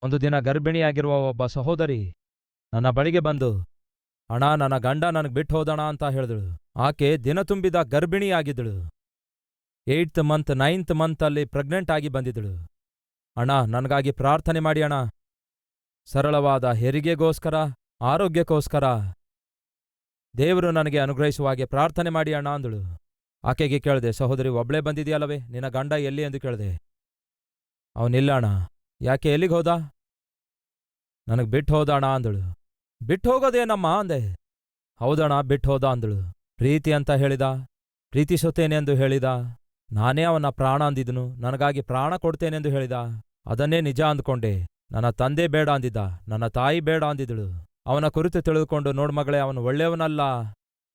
ಒಂದು ದಿನ ಗರ್ಭಿಣಿಯಾಗಿರುವ ಒಬ್ಬ ಸಹೋದರಿ ನನ್ನ ಬಳಿಗೆ ಬಂದು, ಅಣ್ಣ, ನನ್ನ ಗಂಡ ನನಗೆ ಬಿಟ್ಟು ಹೋದಣ ಅಂತ ಹೇಳಿದಳು. ಆಕೆ ದಿನ ತುಂಬಿದ ಗರ್ಭಿಣಿಯಾಗಿದ್ದಳು. 8th ಮಂತ್ 9th ಮಂತಲ್ಲಿ ಪ್ರೆಗ್ನೆಂಟ್ ಆಗಿ ಬಂದಿದ್ದಳು. ಅಣ್ಣ, ನನಗಾಗಿ ಪ್ರಾರ್ಥನೆ ಮಾಡಿ ಅಣ್ಣ, ಸರಳವಾದ ಹೆರಿಗೆಗೋಸ್ಕರ, ಆರೋಗ್ಯಕ್ಕೋಸ್ಕರ ದೇವರು ನನಗೆ ಅನುಗ್ರಹಿಸುವ ಹಾಗೆ ಪ್ರಾರ್ಥನೆ ಮಾಡಿ ಅಣ್ಣ ಅಂದಳು. ಆಕೆಗೆ ಕೇಳಿದೆ, ಸಹೋದರಿ, ಒಬ್ಳೇ ಬಂದಿದೆಯಲ್ಲವೇ, ನಿನ್ನ ಗಂಡ ಎಲ್ಲಿ ಎಂದು ಕೇಳಿದೆ. ಅವನಿಲ್ಲ ಅಣ್ಣ. ಯಾಕೆ, ಎಲ್ಲಿಗೆ ಹೋದ? ನನಗೆ ಬಿಟ್ಟು ಹೋದ ಅಣ್ಣ ಅಂದಳು. ಬಿಟ್ಟು ಹೋಗೋದೇನಮ್ಮ ಅಂದೆ. ಹೌದಣ್ಣ, ಬಿಟ್ಟು ಹೋದ ಅಂದಳು. ಪ್ರೀತಿ ಅಂತ ಹೇಳಿದ, ಪ್ರೀತಿಸುತ್ತೇನೆ ಎಂದು ಹೇಳಿದ. ನಾನೇ ಅವನ ಪ್ರಾಣ ಅಂದಿದ್ದನು, ನನಗಾಗಿ ಪ್ರಾಣ ಕೊಡ್ತೇನೆಂದು ಹೇಳಿದ. ಅದನ್ನೇ ನಿಜ ಅಂದ್ಕೊಂಡೆ. ನನ್ನ ತಂದೆ ಬೇಡ ಅಂದಿದ್ದ, ನನ್ನ ತಾಯಿ ಬೇಡ ಅಂದಿದ್ದಳು. ಅವನ ಕುರಿತು ತಿಳಿದುಕೊಂಡು, ನೋಡ್ಮಗಳೇ, ಅವನು ಒಳ್ಳೆಯವನಲ್ಲ,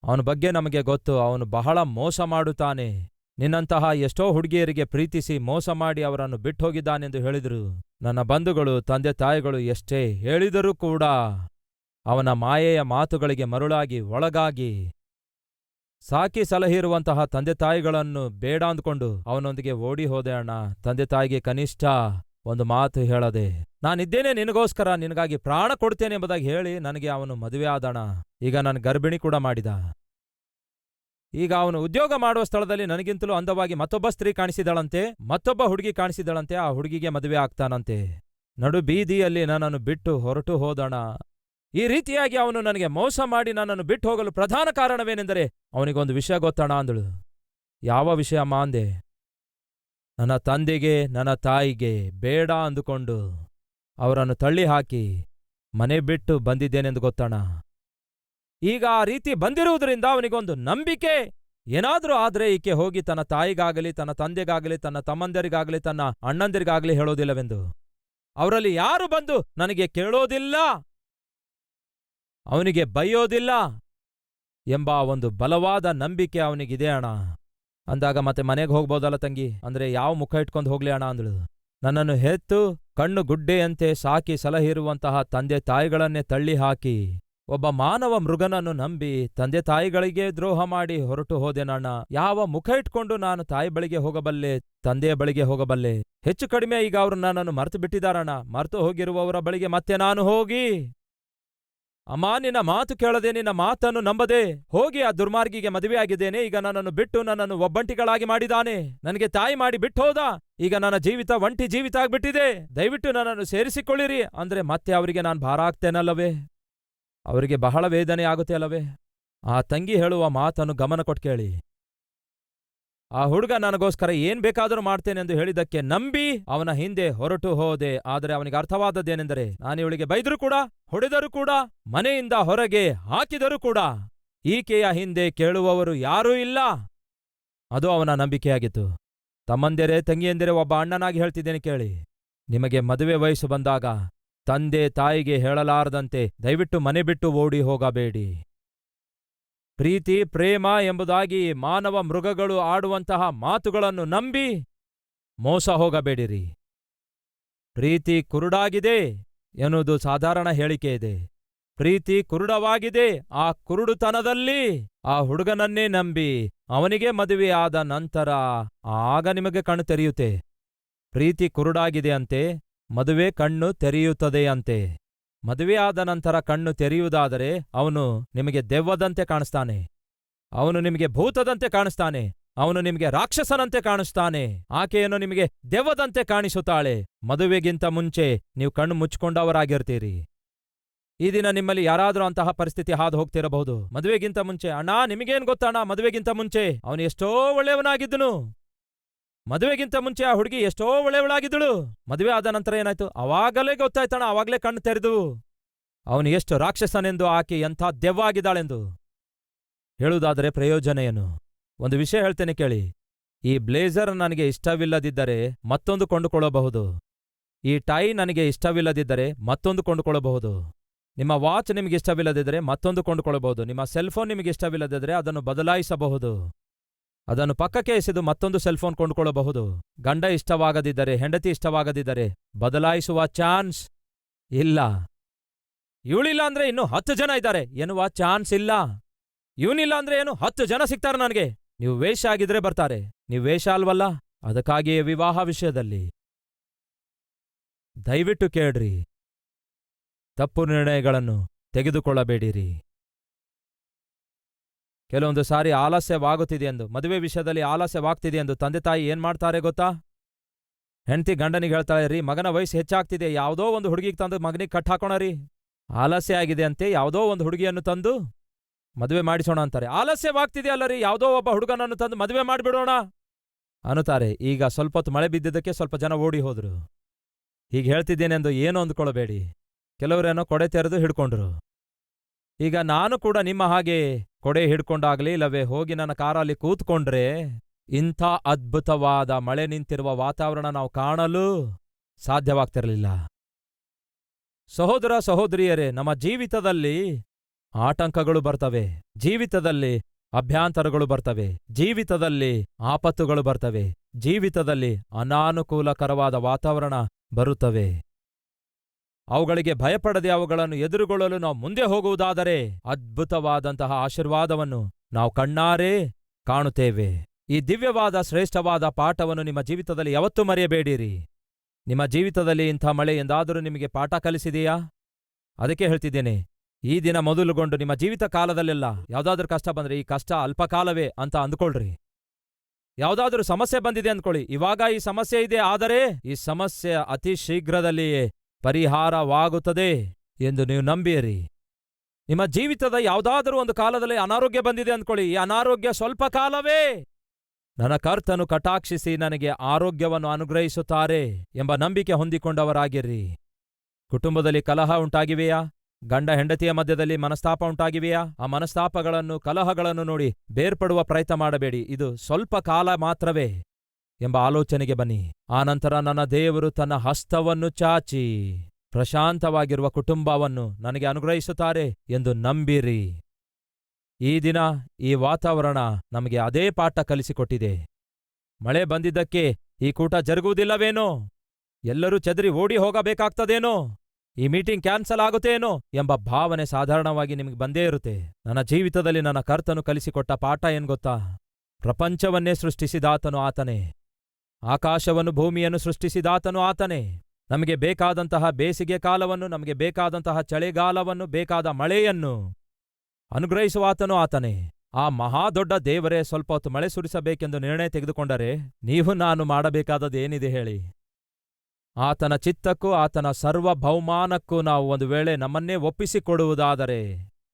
ಅವನ ಬಗ್ಗೆ ನಮಗೆ ಗೊತ್ತು, ಅವನು ಬಹಳ ಮೋಸ ಮಾಡುತ್ತಾನೆ. ನಿನ್ನಂತಹ ಎಷ್ಟೋ ಹುಡುಗಿಯರಿಗೆ ಪ್ರೀತಿಸಿ ಮೋಸ ಮಾಡಿ ಅವರನ್ನು ಬಿಟ್ಟು ಹೋಗಿದ್ದಾನೆಂದು ಹೇಳಿದರು. ನನ್ನ ಬಂಧುಗಳು, ತಂದೆ ತಾಯಿಗಳು ಎಷ್ಟೇ ಹೇಳಿದರೂ ಕೂಡ ಅವನ ಮಾಯೆಯ ಮಾತುಗಳಿಗೆ ಮರುಳಾಗಿ ಒಳಗಾಗಿ ಸಾಕಿ ಸಲಹಿರುವಂತಹ ತಂದೆ ತಾಯಿಗಳನ್ನು ಬೇಡ ಅಂದ್ಕೊಂಡು ಅವನೊಂದಿಗೆ ಓಡಿ ಹೋದೆ ಅಣ್ಣ. ತಂದೆ ತಾಯಿಗೆ ಕನಿಷ್ಠ ಒಂದು ಮಾತು ಹೇಳದೆ, ನಾನಿದ್ದೇನೆ ನಿನಗೋಸ್ಕರ, ನಿನಗಾಗಿ ಪ್ರಾಣ ಕೊಡ್ತೇನೆ ಎಂಬುದಾಗಿ ಹೇಳಿ ನನಗೆ ಅವನು ಮದುವೆ ಆದಣ. ಈಗ ನನ್ನ ಗರ್ಭಿಣಿ ಕೂಡ ಮಾಡಿದ. ಈಗ ಅವನು ಉದ್ಯೋಗ ಮಾಡುವ ಸ್ಥಳದಲ್ಲಿ ನನಗಿಂತಲೂ ಅಂದವಾಗಿ ಮತ್ತೊಬ್ಬ ಸ್ತ್ರೀ ಕಾಣಿಸಿದಳಂತೆ, ಮತ್ತೊಬ್ಬ ಹುಡುಗಿ ಕಾಣಿಸಿದಳಂತೆ. ಆ ಹುಡುಗಿಗೆ ಮದುವೆ ಆಗ್ತಾನಂತೆ. ನಡು ಬೀದಿಯಲ್ಲಿ ನನ್ನನ್ನು ಬಿಟ್ಟು ಹೊರಟು ಹೋದಣ. ಈ ರೀತಿಯಾಗಿ ಅವನು ನನಗೆ ಮೋಸ ಮಾಡಿ ನನ್ನನ್ನು ಬಿಟ್ಟು ಹೋಗಲು ಪ್ರಧಾನ ಕಾರಣವೇನೆಂದರೆ ಅವನಿಗೊಂದು ವಿಷಯ ಗೊತ್ತಣ ಅಂದಳು. ಯಾವ ವಿಷಯ ಅಮ್ಮ ಅಂದೆ. ನನ್ನ ತಂದೆಗೆ, ನನ್ನ ತಾಯಿಗೆ ಬೇಡ ಅಂದುಕೊಂಡು ಅವರನ್ನು ತಳ್ಳಿ ಹಾಕಿ ಮನೆ ಬಿಟ್ಟು ಬಂದಿದ್ದೇನೆಂದು ಗೊತ್ತಣ. ಈಗ ಆ ರೀತಿ ಬಂದಿರುವುದರಿಂದ ಅವನಿಗೊಂದು ನಂಬಿಕೆ, ಏನಾದರೂ ಆದ್ರೆ ಈಕೆ ಹೋಗಿ ತನ್ನ ತಾಯಿಗಾಗಲಿ, ತನ್ನ ತಂದೆಗಾಗಲಿ, ತನ್ನ ತಮ್ಮಂದಿರಿಗಾಗಲಿ, ತನ್ನ ಅಣ್ಣಂದಿರಿಗಾಗಲಿ ಹೇಳೋದಿಲ್ಲವೆಂದು. ಅವರಲ್ಲಿ ಯಾರು ಬಂದು ನನಗೆ ಕೇಳೋದಿಲ್ಲ, ಅವನಿಗೆ ಬೈಯೋದಿಲ್ಲ ಎಂಬ ಒಂದು ಬಲವಾದ ನಂಬಿಕೆ ಅವನಿಗಿದೆ ಅಣ್ಣ. ಅಂದಾಗ ಮತ್ತೆ ಮನೆಗೆ ಹೋಗ್ಬೋದಲ್ಲ ತಂಗಿ ಅಂದ್ರೆ, ಯಾವ ಮುಖ ಇಟ್ಕೊಂಡು ಹೋಗ್ಲಿ ಅಣ್ಣ ಅಂದಳು. ನನ್ನನ್ನು ಹೆತ್ತು ಕಣ್ಣು ಗುಡ್ಡೆಯಂತೆ ಸಾಕಿ ಸಲಹಿರುವಂತಹ ತಂದೆ ತಾಯಿಗಳನ್ನೇ ತಳ್ಳಿ ಹಾಕಿ ಒಬ್ಬ ಮಾನವ ಮೃಗನನ್ನು ನಂಬಿ ತಂದೆ ತಾಯಿಗಳಿಗೆ ದ್ರೋಹ ಮಾಡಿ ಹೊರಟು ಹೋದೆನಣ್ಣ. ಯಾವ ಮುಖ ಇಟ್ಕೊಂಡು ನಾನು ತಾಯಿ ಬಳಿಗೆ ಹೋಗಬಲ್ಲೆ, ತಂದೆಯ ಬಳಿಗೆ ಹೋಗಬಲ್ಲೆ? ಹೆಚ್ಚು ಕಡಿಮೆ ಈಗ ಅವರು ನನ್ನನ್ನು ಮರೆತು ಬಿಟ್ಟಿದ್ದಾರಣ್ಣ. ಮರೆತು ಹೋಗಿರುವವರ ಬಳಿಗೆ ಮತ್ತೆ ನಾನು ಹೋಗಿ, ಅಮ್ಮ, ನಿನ್ನ ಮಾತು ಕೇಳದೆ, ನಿನ್ನ ಮಾತನ್ನು ನಂಬದೆ ಹೋಗಿ ಆ ದುರ್ಮಾರ್ಗಿಗೆ ಮದುವೆಯಾಗಿದ್ದೇನೆ. ಈಗ ನನ್ನನ್ನು ಬಿಟ್ಟು ನನ್ನನ್ನು ಒಬ್ಬಂಟಿಗಳಾಗಿ ಮಾಡಿದಾನೆ, ನನಗೆ ತಾಯಿ ಮಾಡಿ ಬಿಟ್ಟೋದ. ಈಗ ನನ್ನ ಜೀವಿತ ಒಂಟಿ ಜೀವಿತ ಆಗ್ಬಿಟ್ಟಿದೆ. ದಯವಿಟ್ಟು ನನ್ನನ್ನು ಸೇರಿಸಿಕೊಳ್ಳಿರಿ ಅಂದ್ರೆ ಮತ್ತೆ ಅವರಿಗೆ ನಾನು ಭಾರ ಆಗ್ತೇನಲ್ಲವೇ? ಅವರಿಗೆ ಬಹಳ ವೇದನೆ ಆಗುತ್ತೆ ಅಲ್ಲವೇ? ಆ ತಂಗಿ ಹೇಳುವ ಮಾತನ್ನು ಗಮನ ಕೊಟ್ಟು ಕೇಳಿ. ಆ ಹುಡುಗ ನನಗೋಸ್ಕರ ಏನ್ ಬೇಕಾದರೂ ಮಾಡ್ತೇನೆಂದು ಹೇಳಿದ್ದಕ್ಕೆ ನಂಬಿ ಅವನ ಹಿಂದೆ ಹೊರಟು ಹೋದೆ. ಆದರೆ ಅವನಿಗೆ ಅರ್ಥವಾದದ್ದೇನೆಂದರೆ, ನಾನಿವಳಿಗೆ ಬೈದರೂ ಕೂಡ, ಹೊಡೆದರೂ ಕೂಡ, ಮನೆಯಿಂದ ಹೊರಗೆ ಹಾಕಿದರೂ ಕೂಡ ಈಕೆಯ ಹಿಂದೆ ಕೇಳುವವರು ಯಾರೂ ಇಲ್ಲ. ಅದು ಅವನ ನಂಬಿಕೆಯಾಗಿತ್ತು. ತಮ್ಮಂದಿರೇ, ತಂಗಿಯಂದಿರೇ, ಒಬ್ಬ ಅಣ್ಣನಾಗಿ ಹೇಳ್ತಿದ್ದೇನೆ ಕೇಳಿ. ನಿಮಗೆ ಮದುವೆ ವಯಸ್ಸು ಬಂದಾಗ ತಂದೆ ತಾಯಿಗೆ ಹೇಳಲಾರದಂತೆ ದಯವಿಟ್ಟು ಮನೆ ಬಿಟ್ಟು ಓಡಿ ಹೋಗಬೇಡಿ. ಪ್ರೀತಿ, ಪ್ರೇಮ ಎಂಬುದಾಗಿ ಮಾನವ ಮೃಗಗಳು ಆಡುವಂತಹ ಮಾತುಗಳನ್ನು ನಂಬಿ ಮೋಸ ಹೋಗಬೇಡಿರಿ. ಪ್ರೀತಿ ಕುರುಡಾಗಿದೆ ಎನ್ನುವುದು ಸಾಧಾರಣ ಹೇಳಿಕೆ ಇದೆ. ಪ್ರೀತಿ ಕುರುಡವಾಗಿದೆ. ಆ ಕುರುಡುತನದಲ್ಲಿ ಆ ಹುಡುಗನನ್ನೇ ನಂಬಿ ಅವನಿಗೆ ಮದುವೆಯಾದ ನಂತರ ಆಗ ನಿಮಗೆ ಕಣ್ಣು ತೆರೆಯುತ್ತೆ. ಪ್ರೀತಿ ಕುರುಡಾಗಿದೆ ಅಂತೆ, ಮದುವೆ ಕಣ್ಣು ತೆರೆಯುತ್ತದೆಯಂತೆ. ಮದುವೆಯಾದ ನಂತರ ಕಣ್ಣು ತೆರೆಯುವುದಾದರೆ ಅವನು ನಿಮಗೆ ದೆವ್ವದಂತೆ ಕಾಣಿಸ್ತಾನೆ, ಅವನು ನಿಮಗೆ ಭೂತದಂತೆ ಕಾಣಿಸ್ತಾನೆ, ಅವನು ನಿಮಗೆ ರಾಕ್ಷಸನಂತೆ ಕಾಣಿಸ್ತಾನೆ, ಆಕೆಯನ್ನು ನಿಮಗೆ ದೆವ್ವದಂತೆ ಕಾಣಿಸುತ್ತಾಳೆ. ಮದುವೆಗಿಂತ ಮುಂಚೆ ನೀವು ಕಣ್ಣು ಮುಚ್ಚಿಕೊಂಡವರಾಗಿರ್ತೀರಿ. ಈ ದಿನ ನಿಮ್ಮಲ್ಲಿ ಯಾರಾದರೂ ಅಂತಹ ಪರಿಸ್ಥಿತಿ ಹಾದು ಹೋಗ್ತಿರಬಹುದು. ಮದುವೆಗಿಂತ ಮುಂಚೆ, ಅಣ್ಣ ನಿಮಗೇನು ಗೊತ್ತಣ್ಣ, ಮದುವೆಗಿಂತ ಮುಂಚೆ ಅವನು ಎಷ್ಟೋ ಒಳ್ಳೆಯವನಾಗಿದ್ದನು, ಮದುವೆಗಿಂತ ಮುಂಚೆ ಆ ಹುಡುಗಿ ಎಷ್ಟೋ ಒಳ್ಳೆಯವಳಾಗಿದ್ದಳು, ಮದುವೆ ಆದ ನಂತರ ಏನಾಯ್ತು, ಅವಾಗಲೇ ಗೊತ್ತಾಯ್ತಣ್ಣ, ಅವಾಗಲೇ ಕಣ್ಣು ತೆರೆದು ಅವನು ಎಷ್ಟು ರಾಕ್ಷಸನೆಂದು, ಆಕೆ ಎಂಥ ದೆವ್ವ ಆಗಿದ್ದಾಳೆಂದು. ಹೇಳುವುದಾದರೆ ಪ್ರಯೋಜನ ಏನು? ಒಂದು ವಿಷಯ ಹೇಳ್ತೇನೆ ಕೇಳಿ. ಈ ಬ್ಲೇಸರ್ ನನಗೆ ಇಷ್ಟವಿಲ್ಲದಿದ್ದರೆ ಮತ್ತೊಂದು ಕೊಂಡುಕೊಳ್ಳಬಹುದು. ಈ ಟೈ ನನಗೆ ಇಷ್ಟವಿಲ್ಲದಿದ್ದರೆ ಮತ್ತೊಂದು ಕೊಂಡುಕೊಳ್ಳಬಹುದು. ನಿಮ್ಮ ವಾಚ್ ನಿಮಗೆ ಇಷ್ಟವಿಲ್ಲದಿದ್ದರೆ ಮತ್ತೊಂದು ಕೊಂಡುಕೊಳ್ಳಬಹುದು. ನಿಮ್ಮ ಸೆಲ್ಫೋನ್ ನಿಮಗೆ ಇಷ್ಟವಿಲ್ಲದಿದ್ದರೆ ಅದನ್ನು ಬದಲಾಯಿಸಬಹುದು. ಅದನ್ನು ಪಕ್ಕಕ್ಕೆ ಎಸೆದು ಮತ್ತೊಂದು ಸೆಲ್ಫೋನ್ ಕೊಂಡುಕೊಳ್ಳಬಹುದು. ಗಂಡ ಇಷ್ಟವಾಗದಿದ್ದರೆ, ಹೆಂಡತಿ ಇಷ್ಟವಾಗದಿದ್ದರೆ ಬದಲಾಯಿಸುವ ಚಾನ್ಸ್ ಇಲ್ಲ. ಇವಳಿಲ್ಲ ಅಂದ್ರೆ ಇನ್ನು 10 ಜನ ಇದ್ದಾರೆ ಎನ್ನುವ ಚಾನ್ಸ್ ಇಲ್ಲ. ಇವನಿಲ್ಲ ಅಂದ್ರೆ ಏನು 10 ಜನ ಸಿಗ್ತಾರೆ ನನಗೆ. ನೀವು ವೇಷ ಆಗಿದ್ರೆ ಬರ್ತಾರೆ, ನೀವು ವೇಷ ಅಲ್ವಲ್ಲ. ಅದಕ್ಕಾಗಿಯೇ ವಿವಾಹ ವಿಷಯದಲ್ಲಿ ದಯವಿಟ್ಟು ಕೇಳ್ರಿ, ತಪ್ಪು ನಿರ್ಣಯಗಳನ್ನು ತೆಗೆದುಕೊಳ್ಳಬೇಡಿರಿ. ಕೆಲವೊಂದು ಸಾರಿ ಆಲಸ್ಯವಾಗುತ್ತಿದೆಯೆಂದು, ಮದುವೆ ವಿಷಯದಲ್ಲಿ ಆಲಸ್ಯವಾಗ್ತಿದೆಯೆಂದು ತಂದೆ ತಾಯಿ ಏನ್ ಮಾಡ್ತಾರೆ ಗೊತ್ತಾ? ಹೆಂಡತಿ ಗಂಡನಿಗೆ ಹೇಳ್ತಾಳೆ, ರೀ ಮಗನ ವಯಸ್ಸು ಹೆಚ್ಚಾಗ್ತಿದೆ, ಯಾವುದೋ ಒಂದು ಹುಡುಗಿಗೆ ತಂದು ಮಗನಿಗೆ ಕಟ್ ಹಾಕೋಣರಿ. ಆಲಸ್ಯ ಆಗಿದೆ ಅಂತೆ, ಯಾವುದೋ ಒಂದು ಹುಡುಗಿಯನ್ನು ತಂದು ಮದುವೆ ಮಾಡಿಸೋಣ ಅಂತಾರೆ. ಆಲಸ್ಯವಾಗ್ತಿದೆಯಲ್ಲರಿ, ಯಾವುದೋ ಒಬ್ಬ ಹುಡುಗನನ್ನು ತಂದು ಮದುವೆ ಮಾಡಿಬಿಡೋಣ ಅನ್ನುತ್ತಾರೆ. ಈಗ ಸ್ವಲ್ಪ ಹೊತ್ತು ಮಳೆ ಬಿದ್ದಿದ್ದಕ್ಕೆ ಸ್ವಲ್ಪ ಜನ ಓಡಿ ಹೋದ್ರು. ಹೀಗೆ ಹೇಳ್ತಿದ್ದೇನೆಂದು ಏನೋ ಅಂದ್ಕೊಳ್ಳಬೇಡಿ. ಕೆಲವರೇನೋ ಕೊಡೆ ತೆರೆದು ಹಿಡ್ಕೊಂಡ್ರು. ಈಗ ನಾನು ಕೂಡ ನಿಮ್ಮ ಹಾಗೆ ಕೊಡೆ ಹಿಡ್ಕೊಂಡಾಗ್ಲಿ, ಇಲ್ಲವೇ ಹೋಗಿ ನನ್ನ ಕಾರಲ್ಲಿ ಕೂತ್ಕೊಂಡ್ರೆ ಇಂಥ ಅದ್ಭುತವಾದ ಮಳೆ ನಿಂತಿರುವ ವಾತಾವರಣ ನಾವು ಕಾಣಲು ಸಾಧ್ಯವಾಗ್ತಿರಲಿಲ್ಲ. ಸಹೋದರ ಸಹೋದರಿಯರೇ, ನಮ್ಮ ಜೀವಿತದಲ್ಲಿ ಆಟಂಕಗಳು ಬರ್ತವೆ, ಜೀವಿತದಲ್ಲಿ ಅಭ್ಯಂತರಗಳು ಬರ್ತವೆ, ಜೀವಿತದಲ್ಲಿ ಆಪತ್ತುಗಳು ಬರ್ತವೆ, ಜೀವಿತದಲ್ಲಿ ಅನಾನುಕೂಲಕರವಾದ ವಾತಾವರಣ ಬರುತ್ತವೆ. ಅವುಗಳಿಗೆ ಭಯಪಡದೆ ಅವುಗಳನ್ನು ಎದುರುಗೊಳ್ಳಲು ನಾವು ಮುಂದೆ ಹೋಗುವುದಾದರೆ ಅದ್ಭುತವಾದಂತಹ ಆಶೀರ್ವಾದವನ್ನು ನಾವು ಕಣ್ಣಾರೇ ಕಾಣುತ್ತೇವೆ. ಈ ದಿವ್ಯವಾದ ಶ್ರೇಷ್ಠವಾದ ಪಾಠವನ್ನು ನಿಮ್ಮ ಜೀವಿತದಲ್ಲಿ ಯಾವತ್ತೂ ಮರೆಯಬೇಡಿರಿ. ನಿಮ್ಮ ಜೀವಿತದಲ್ಲಿ ಇಂಥ ಮಳೆ ಎಂದಾದರೂ ನಿಮಗೆ ಪಾಠ ಕಲಿಸಿದೆಯಾ? ಅದಕ್ಕೆ ಹೇಳ್ತಿದ್ದೇನೆ, ಈ ದಿನ ಮೊದಲುಗೊಂಡು ನಿಮ್ಮ ಜೀವಿತ ಕಾಲದಲ್ಲೆಲ್ಲ ಯಾವುದಾದ್ರೂ ಕಷ್ಟ ಬಂದ್ರೆ ಈ ಕಷ್ಟ ಅಲ್ಪಕಾಲವೇ ಅಂತ ಅಂದ್ಕೊಳ್ರಿ. ಯಾವುದಾದ್ರೂ ಸಮಸ್ಯೆ ಬಂದಿದೆ ಅಂದ್ಕೊಳ್ಳಿ, ಇವಾಗ ಈ ಸಮಸ್ಯೆ ಇದೆ, ಆದರೆ ಈ ಸಮಸ್ಯೆ ಅತಿ ಶೀಘ್ರದಲ್ಲಿಯೇ ಪರಿಹಾರವಾಗುತ್ತದೆ ಎಂದು ನೀವು ನಂಬಿರಿ. ನಿಮ್ಮ ಜೀವಿತದ ಯಾವುದಾದರೂ ಒಂದು ಕಾಲದಲ್ಲಿ ಅನಾರೋಗ್ಯ ಬಂದಿದೆ ಅಂದ್ಕೊಳ್ಳಿ, ಈ ಅನಾರೋಗ್ಯ ಸ್ವಲ್ಪ ಕಾಲವೇ. ನನ್ನ ಕರ್ತನು ಕಟಾಕ್ಷಿಸಿ ನನಗೆ ಆರೋಗ್ಯವನ್ನು ಅನುಗ್ರಹಿಸುತ್ತಾರೆ ಎಂಬ ನಂಬಿಕೆ ಹೊಂದಿಕೊಂಡವರಾಗಿರ್ರಿ. ಕುಟುಂಬದಲ್ಲಿ ಕಲಹ ಉಂಟಾಗಿವೆಯಾ? ಗಂಡ ಹೆಂಡತಿಯ ಮಧ್ಯದಲ್ಲಿ ಮನಸ್ತಾಪ ಉಂಟಾಗಿವೆಯಾ? ಆ ಮನಸ್ತಾಪಗಳನ್ನು, ಕಲಹಗಳನ್ನು ನೋಡಿ ಬೇರ್ಪಡುವ ಪ್ರಯತ್ನ ಮಾಡಬೇಡಿ. ಇದು ಸ್ವಲ್ಪ ಕಾಲ ಮಾತ್ರವೇ ಎಂಬ ಆಲೋಚನೆಗೆ ಬನ್ನಿ. ಆನಂತರ ನನ್ನ ದೇವರು ತನ್ನ ಹಸ್ತವನ್ನು ಚಾಚಿ ಪ್ರಶಾಂತವಾಗಿರುವ ಕುಟುಂಬವನ್ನು ನನಗೆ ಅನುಗ್ರಹಿಸುತ್ತಾರೆ ಎಂದು ನಂಬಿರಿ. ಈ ದಿನ ಈ ವಾತಾವರಣ ನಮಗೆ ಅದೇ ಪಾಠ ಕಲಿಸಿಕೊಟ್ಟಿದೆ. ಮಳೆ ಬಂದಿದ್ದಕ್ಕೆ ಈ ಕೂಟ ಜರುಗುವುದಿಲ್ಲವೇನೋ? ಎಲ್ಲರೂ ಚದರಿ ಓಡಿ ಹೋಗಬೇಕಾಗ್ತದೇನೋ? ಈ ಮೀಟಿಂಗ್ ಕ್ಯಾನ್ಸಲ್ ಆಗುತ್ತೇನೋ ಎಂಬ ಭಾವನೆ ಸಾಧಾರಣವಾಗಿ ನಿಮಗೆ ಬಂದೇ ಇರುತ್ತೆ. ನನ್ನ ಜೀವಿತದಲ್ಲಿ ನನ್ನ ಕರ್ತನು ಕಲಿಸಿಕೊಟ್ಟ ಪಾಠ ಏನ್ ಗೊತ್ತಾ? ಪ್ರಪಂಚವನ್ನೇ ಸೃಷ್ಟಿಸಿದಾತನು ಆತನೇ, ಆಕಾಶವನ್ನು ಭೂಮಿಯನ್ನು ಸೃಷ್ಟಿಸಿದಾತನು ಆತನೇ. ನಮಗೆ ಬೇಕಾದಂತಹ ಬೇಸಿಗೆ ಕಾಲವನ್ನು, ನಮಗೆ ಬೇಕಾದಂತಹ ಚಳಿಗಾಲವನ್ನು, ಬೇಕಾದ ಮಳೆಯನ್ನು ಅನುಗ್ರಹಿಸುವಾತನು ಆತನೇ. ಆ ಮಹಾದೊಡ್ಡ ದೇವರೇ ಸ್ವಲ್ಪ ಹೊತ್ತು ಮಳೆ ಸುರಿಸಬೇಕೆಂದು ನಿರ್ಣಯ ತೆಗೆದುಕೊಂಡರೆ ನೀವು ನಾನು ಮಾಡಬೇಕಾದದ್ದೇನಿದೆ ಹೇಳಿ? ಆತನ ಚಿತ್ತಕ್ಕೂ ಆತನ ಸರ್ವಭೌಮಾನಕ್ಕೂ ನಾವು ಒಂದು ವೇಳೆ ನಮ್ಮನ್ನೇ ಒಪ್ಪಿಸಿಕೊಡುವುದಾದರೆ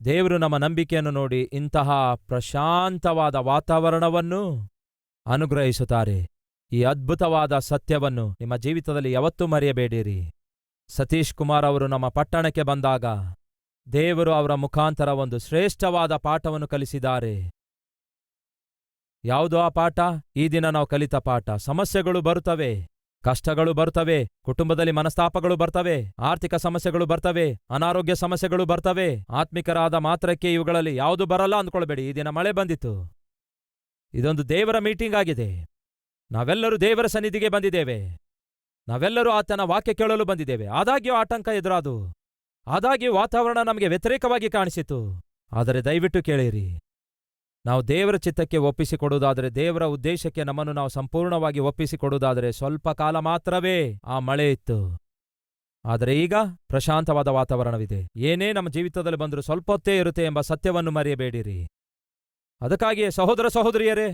ದೇವರು ನಮ್ಮ ನಂಬಿಕೆಯನ್ನು ನೋಡಿ ಇಂತಹ ಪ್ರಶಾಂತವಾದ ವಾತಾವರಣವನ್ನು ಅನುಗ್ರಹಿಸುತ್ತಾರೆ. ಈ ಅದ್ಭುತವಾದ ಸತ್ಯವನ್ನು ನಿಮ್ಮ ಜೀವಿತದಲ್ಲಿ ಯಾವತ್ತೂ ಮರೆಯಬೇಡಿರಿ. ಸತೀಶ್ ಕುಮಾರ್ ಅವರು ನಮ್ಮ ಪಟ್ಟಣಕ್ಕೆ ಬಂದಾಗ ದೇವರು ಅವರ ಮುಖಾಂತರ ಒಂದು ಶ್ರೇಷ್ಠವಾದ ಪಾಠವನ್ನು ಕಲಿಸಿದ್ದಾರೆ. ಯಾವುದು ಆ ಪಾಠ? ಈ ದಿನ ನಾವು ಕಲಿತ ಪಾಠ. ಸಮಸ್ಯೆಗಳು ಬರುತ್ತವೆ, ಕಷ್ಟಗಳು ಬರ್ತವೆ, ಕುಟುಂಬದಲ್ಲಿ ಮನಸ್ತಾಪಗಳು ಬರ್ತವೆ, ಆರ್ಥಿಕ ಸಮಸ್ಯೆಗಳು ಬರ್ತವೆ, ಅನಾರೋಗ್ಯ ಸಮಸ್ಯೆಗಳು ಬರ್ತವೆ. ಆತ್ಮಿಕರಾದ ಮಾತ್ರಕ್ಕೆ ಇವುಗಳಲ್ಲಿ ಯಾವುದು ಬರಲ್ಲ ಅಂದ್ಕೊಳ್ಬೇಡಿ. ಈ ದಿನ ಮಳೆ ಬಂದಿತ್ತು. ಇದೊಂದು ದೇವರ ಮೀಟಿಂಗ್ ಆಗಿದೆ. ನಾವೆಲ್ಲರೂ ದೇವರ ಸನ್ನಿಧಿಗೆ ಬಂದಿದ್ದೇವೆ. ನಾವೆಲ್ಲರೂ ಆತನ ವಾಕ್ಯ ಕೇಳಲು ಬಂದಿದ್ದೇವೆ. ಆದಾಗ್ಯೂ ಆತಂಕ ಎದುರಾದು, ಆದಾಗ್ಯೂ ವಾತಾವರಣ ನಮಗೆ ವ್ಯತಿರೇಕವಾಗಿ ಕಾಣಿಸಿತು. ಆದರೆ ದಯವಿಟ್ಟು ಕೇಳಿರಿ, ನಾವು ದೇವರ ಚಿತ್ತಕ್ಕೆ ಒಪ್ಪಿಸಿಕೊಡುವುದಾದರೆ, ದೇವರ ಉದ್ದೇಶಕ್ಕೆ ನಮ್ಮನ್ನು ನಾವು ಸಂಪೂರ್ಣವಾಗಿ ಒಪ್ಪಿಸಿಕೊಡುವುದಾದರೆ ಸ್ವಲ್ಪ ಕಾಲ ಮಾತ್ರವೇ ಆ ಮಳೆ ಇತ್ತು. ಆದರೆ ಈಗ ಪ್ರಶಾಂತವಾದ ವಾತಾವರಣವಿದೆ. ಏನೇ ನಮ್ಮ ಜೀವಿತದಲ್ಲಿ ಬಂದರೂ ಸ್ವಲ್ಪ ಹೊತ್ತೇ ಇರುತ್ತೆ ಎಂಬ ಸತ್ಯವನ್ನು ಮರೆಯಬೇಡಿರಿ. ಅದಕ್ಕಾಗಿಯೇ ಸಹೋದರ ಸಹೋದರಿಯರೇ,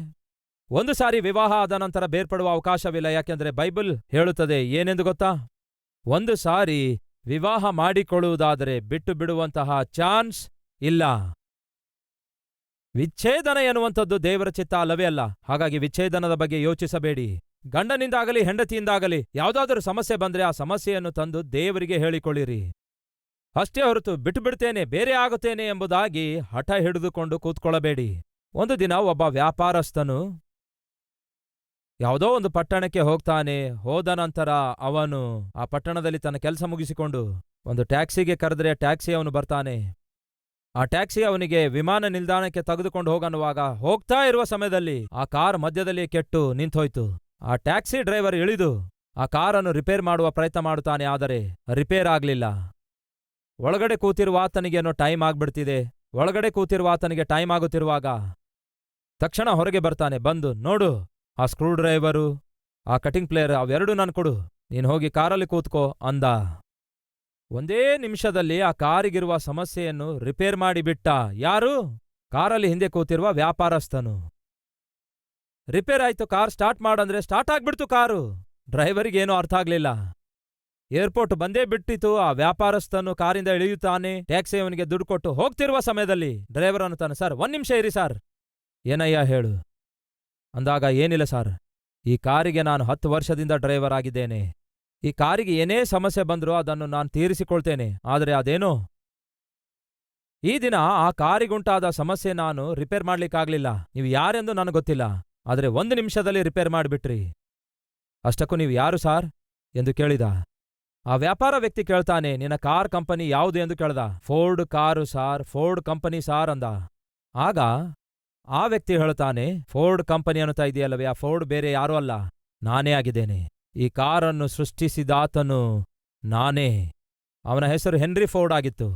ಒಂದು ಸಾರಿ ವಿವಾಹ ಆದ ನಂತರ ಬೇರ್ಪಡುವ ಅವಕಾಶವಿಲ್ಲ. ಯಾಕೆಂದರೆ ಬೈಬಲ್ ಹೇಳುತ್ತದೆ ಏನೆಂದು ಗೊತ್ತಾ? ಒಂದು ಸಾರಿ ವಿವಾಹ ಮಾಡಿಕೊಳ್ಳುವುದಾದರೆ ಬಿಟ್ಟು ಬಿಡುವಂತಹ ಚಾನ್ಸ್ ಇಲ್ಲ. ವಿಚ್ಛೇದನ ಎನ್ನುವಂಥದ್ದು ದೇವರ ಚಿತ್ತ ಅಲ್ಲವೇ ಅಲ್ಲ. ಹಾಗಾಗಿ ವಿಚ್ಛೇದನದ ಬಗ್ಗೆ ಯೋಚಿಸಬೇಡಿ. ಗಂಡನಿಂದಾಗಲಿ ಹೆಂಡತಿಯಿಂದಾಗಲಿ ಯಾವುದಾದರೂ ಸಮಸ್ಯೆ ಬಂದ್ರೆ ಆ ಸಮಸ್ಯೆಯನ್ನು ತಂದು ದೇವರಿಗೆ ಹೇಳಿಕೊಳ್ಳಿರಿ. ಅಷ್ಟೇ ಹೊರತು ಬಿಟ್ಟು ಬಿಡ್ತೇನೆ, ಬೇರೆ ಆಗುತ್ತೇನೆ ಎಂಬುದಾಗಿ ಹಠ ಹಿಡಿದುಕೊಂಡು ಕೂತ್ಕೊಳ್ಳಬೇಡಿ. ಒಂದು ದಿನ ಒಬ್ಬ ವ್ಯಾಪಾರಸ್ಥನು ಯಾವುದೋ ಒಂದು ಪಟ್ಟಣಕ್ಕೆ ಹೋಗ್ತಾನೆ. ಹೋದ ನಂತರ ಅವನು ಆ ಪಟ್ಟಣದಲ್ಲಿ ತನ್ನ ಕೆಲಸ ಮುಗಿಸಿಕೊಂಡು ಒಂದು ಟ್ಯಾಕ್ಸಿಗೆ ಕರೆದ್ರೆ ಟ್ಯಾಕ್ಸಿ ಅವನು ಬರ್ತಾನೆ. ಆ ಟ್ಯಾಕ್ಸಿ ಅವನಿಗೆ ವಿಮಾನ ನಿಲ್ದಾಣಕ್ಕೆ ತೆಗೆದುಕೊಂಡು ಹೋಗನ್ನುವಾಗ ಹೋಗ್ತಾ ಇರುವ ಸಮಯದಲ್ಲಿ ಆ ಕಾರ್ ಮಧ್ಯದಲ್ಲಿ ಕೆಟ್ಟು ನಿಂತೋಯ್ತು. ಆ ಟ್ಯಾಕ್ಸಿ ಡ್ರೈವರ್ ಇಳಿದು ಆ ಕಾರನ್ನು ರಿಪೇರ್ ಮಾಡುವ ಪ್ರಯತ್ನ ಮಾಡುತ್ತಾನೆ, ಆದರೆ ರಿಪೇರ್ ಆಗ್ಲಿಲ್ಲ. ಒಳಗಡೆ ಕೂತಿರುವ ಆತನಿಗೇನೋ ಟೈಮ್ ಆಗ್ಬಿಡ್ತಿದೆ. ಒಳಗಡೆ ಕೂತಿರುವ ಆತನಿಗೆ ಟೈಮ್ ಆಗುತ್ತಿರುವಾಗ ತಕ್ಷಣ ಹೊರಗೆ ಬರ್ತಾನೆ. ಬಂದು, ನೋಡು, ಆ ಸ್ಕ್ರೂ ಡ್ರೈವರು, ಆ ಕಟಿಂಗ್ ಪ್ಲೇಯರ್, ಅವೆರಡೂ ನಾನು ಕೊಡು, ನೀನು ಹೋಗಿ ಕಾರಲ್ಲಿ ಕೂತ್ಕೋ ಅಂದ. ಒಂದೇ ನಿಮಿಷದಲ್ಲಿ ಆ ಕಾರಿಗಿರುವ ಸಮಸ್ಯೆಯನ್ನು ರಿಪೇರ್ ಮಾಡಿಬಿಟ್ಟ. ಯಾರು? ಕಾರಲ್ಲಿ ಹಿಂದೆ ಕೂತಿರುವ ವ್ಯಾಪಾರಸ್ಥನು. ರಿಪೇರ್ ಆಯ್ತು, ಕಾರ್ ಸ್ಟಾರ್ಟ್ ಮಾಡಂದ್ರೆ ಸ್ಟಾರ್ಟ್ ಆಗ್ಬಿಡ್ತು ಕಾರು. ಡ್ರೈವರಿಗೇನೂ ಅರ್ಥ ಆಗ್ಲಿಲ್ಲ. ಏರ್ಪೋರ್ಟ್ ಬಂದೇ ಬಿಟ್ಟಿತು. ಆ ವ್ಯಾಪಾರಸ್ಥನು ಕಾರಿಂದ ಇಳಿಯುತ್ತಾನೆ. ಟ್ಯಾಕ್ಸಿ ಅವನಿಗೆ ದುಡ್ಡು ಕೊಟ್ಟು ಹೋಗ್ತಿರುವ ಸಮಯದಲ್ಲಿ ಡ್ರೈವರ್ ಅನ್ನುತ್ತಾನೆ, ಸರ್ 1 ನಿಮಿಷ ಇರಿ ಸರ್. ಏನಯ್ಯ ಹೇಳು ಅಂದಾಗ, ಏನಿಲ್ಲ ಸರ್, ಈ ಕಾರಿಗೆ ನಾನು 10 ವರ್ಷದಿಂದ ಡ್ರೈವರ್ ಆಗಿದ್ದೇನೆ. ಈ ಕಾರಿಗೆ ಏನೇ ಸಮಸ್ಯೆ ಬಂದರೂ ಅದನ್ನು ನಾನು ತೀರಿಸಿಕೊಳ್ತೇನೆ. ಆದರೆ ಅದೇನೋ ಈ ದಿನ ಆ ಕಾರಿಗುಂಟಾದ ಸಮಸ್ಯೆ ನಾನು ರಿಪೇರ್ ಮಾಡ್ಲಿಕ್ಕಾಗ್ಲಿಲ್ಲ. ನೀವು ಯಾರೆಂದು ನನಗೆ ಗೊತ್ತಿಲ್ಲ, ಆದರೆ 1 ನಿಮಿಷದಲ್ಲಿ ರಿಪೇರ್ ಮಾಡಿಬಿಟ್ರಿ. ಅಷ್ಟಕ್ಕೂ ನೀವು ಯಾರು ಸಾರ್ ಎಂದು ಕೇಳಿದ. ಆ ವ್ಯಾಪಾರ ವ್ಯಕ್ತಿ ಕೇಳ್ತಾನೆ, ನಿನ್ನ ಕಾರ್ ಕಂಪನಿ ಯಾವುದು ಎಂದು ಕೇಳ್ದ. Ford car sir, Ford company sir ಅಂದ. ಆಗ ಆ ವ್ಯಕ್ತಿ ಹೇಳ್ತಾನೆ, ಫೋರ್ಡ್ ಕಂಪನಿ ಅನ್ನುತ್ತಾ ಇದೆಯಲ್ಲವೇ, ಆ ಫೋರ್ಡ್ ಬೇರೆ ಯಾರೂ ಅಲ್ಲ, ನಾನೇ ಆಗಿದ್ದೇನೆ. ಈ ಕಾರನ್ನು ಸೃಷ್ಟಿಸಿದಾತನು ನಾನೇ. ಅವನ ಹೆಸರು ಹೆನ್ರಿ ಫೋರ್ಡ್ ಆಗಿತ್ತು.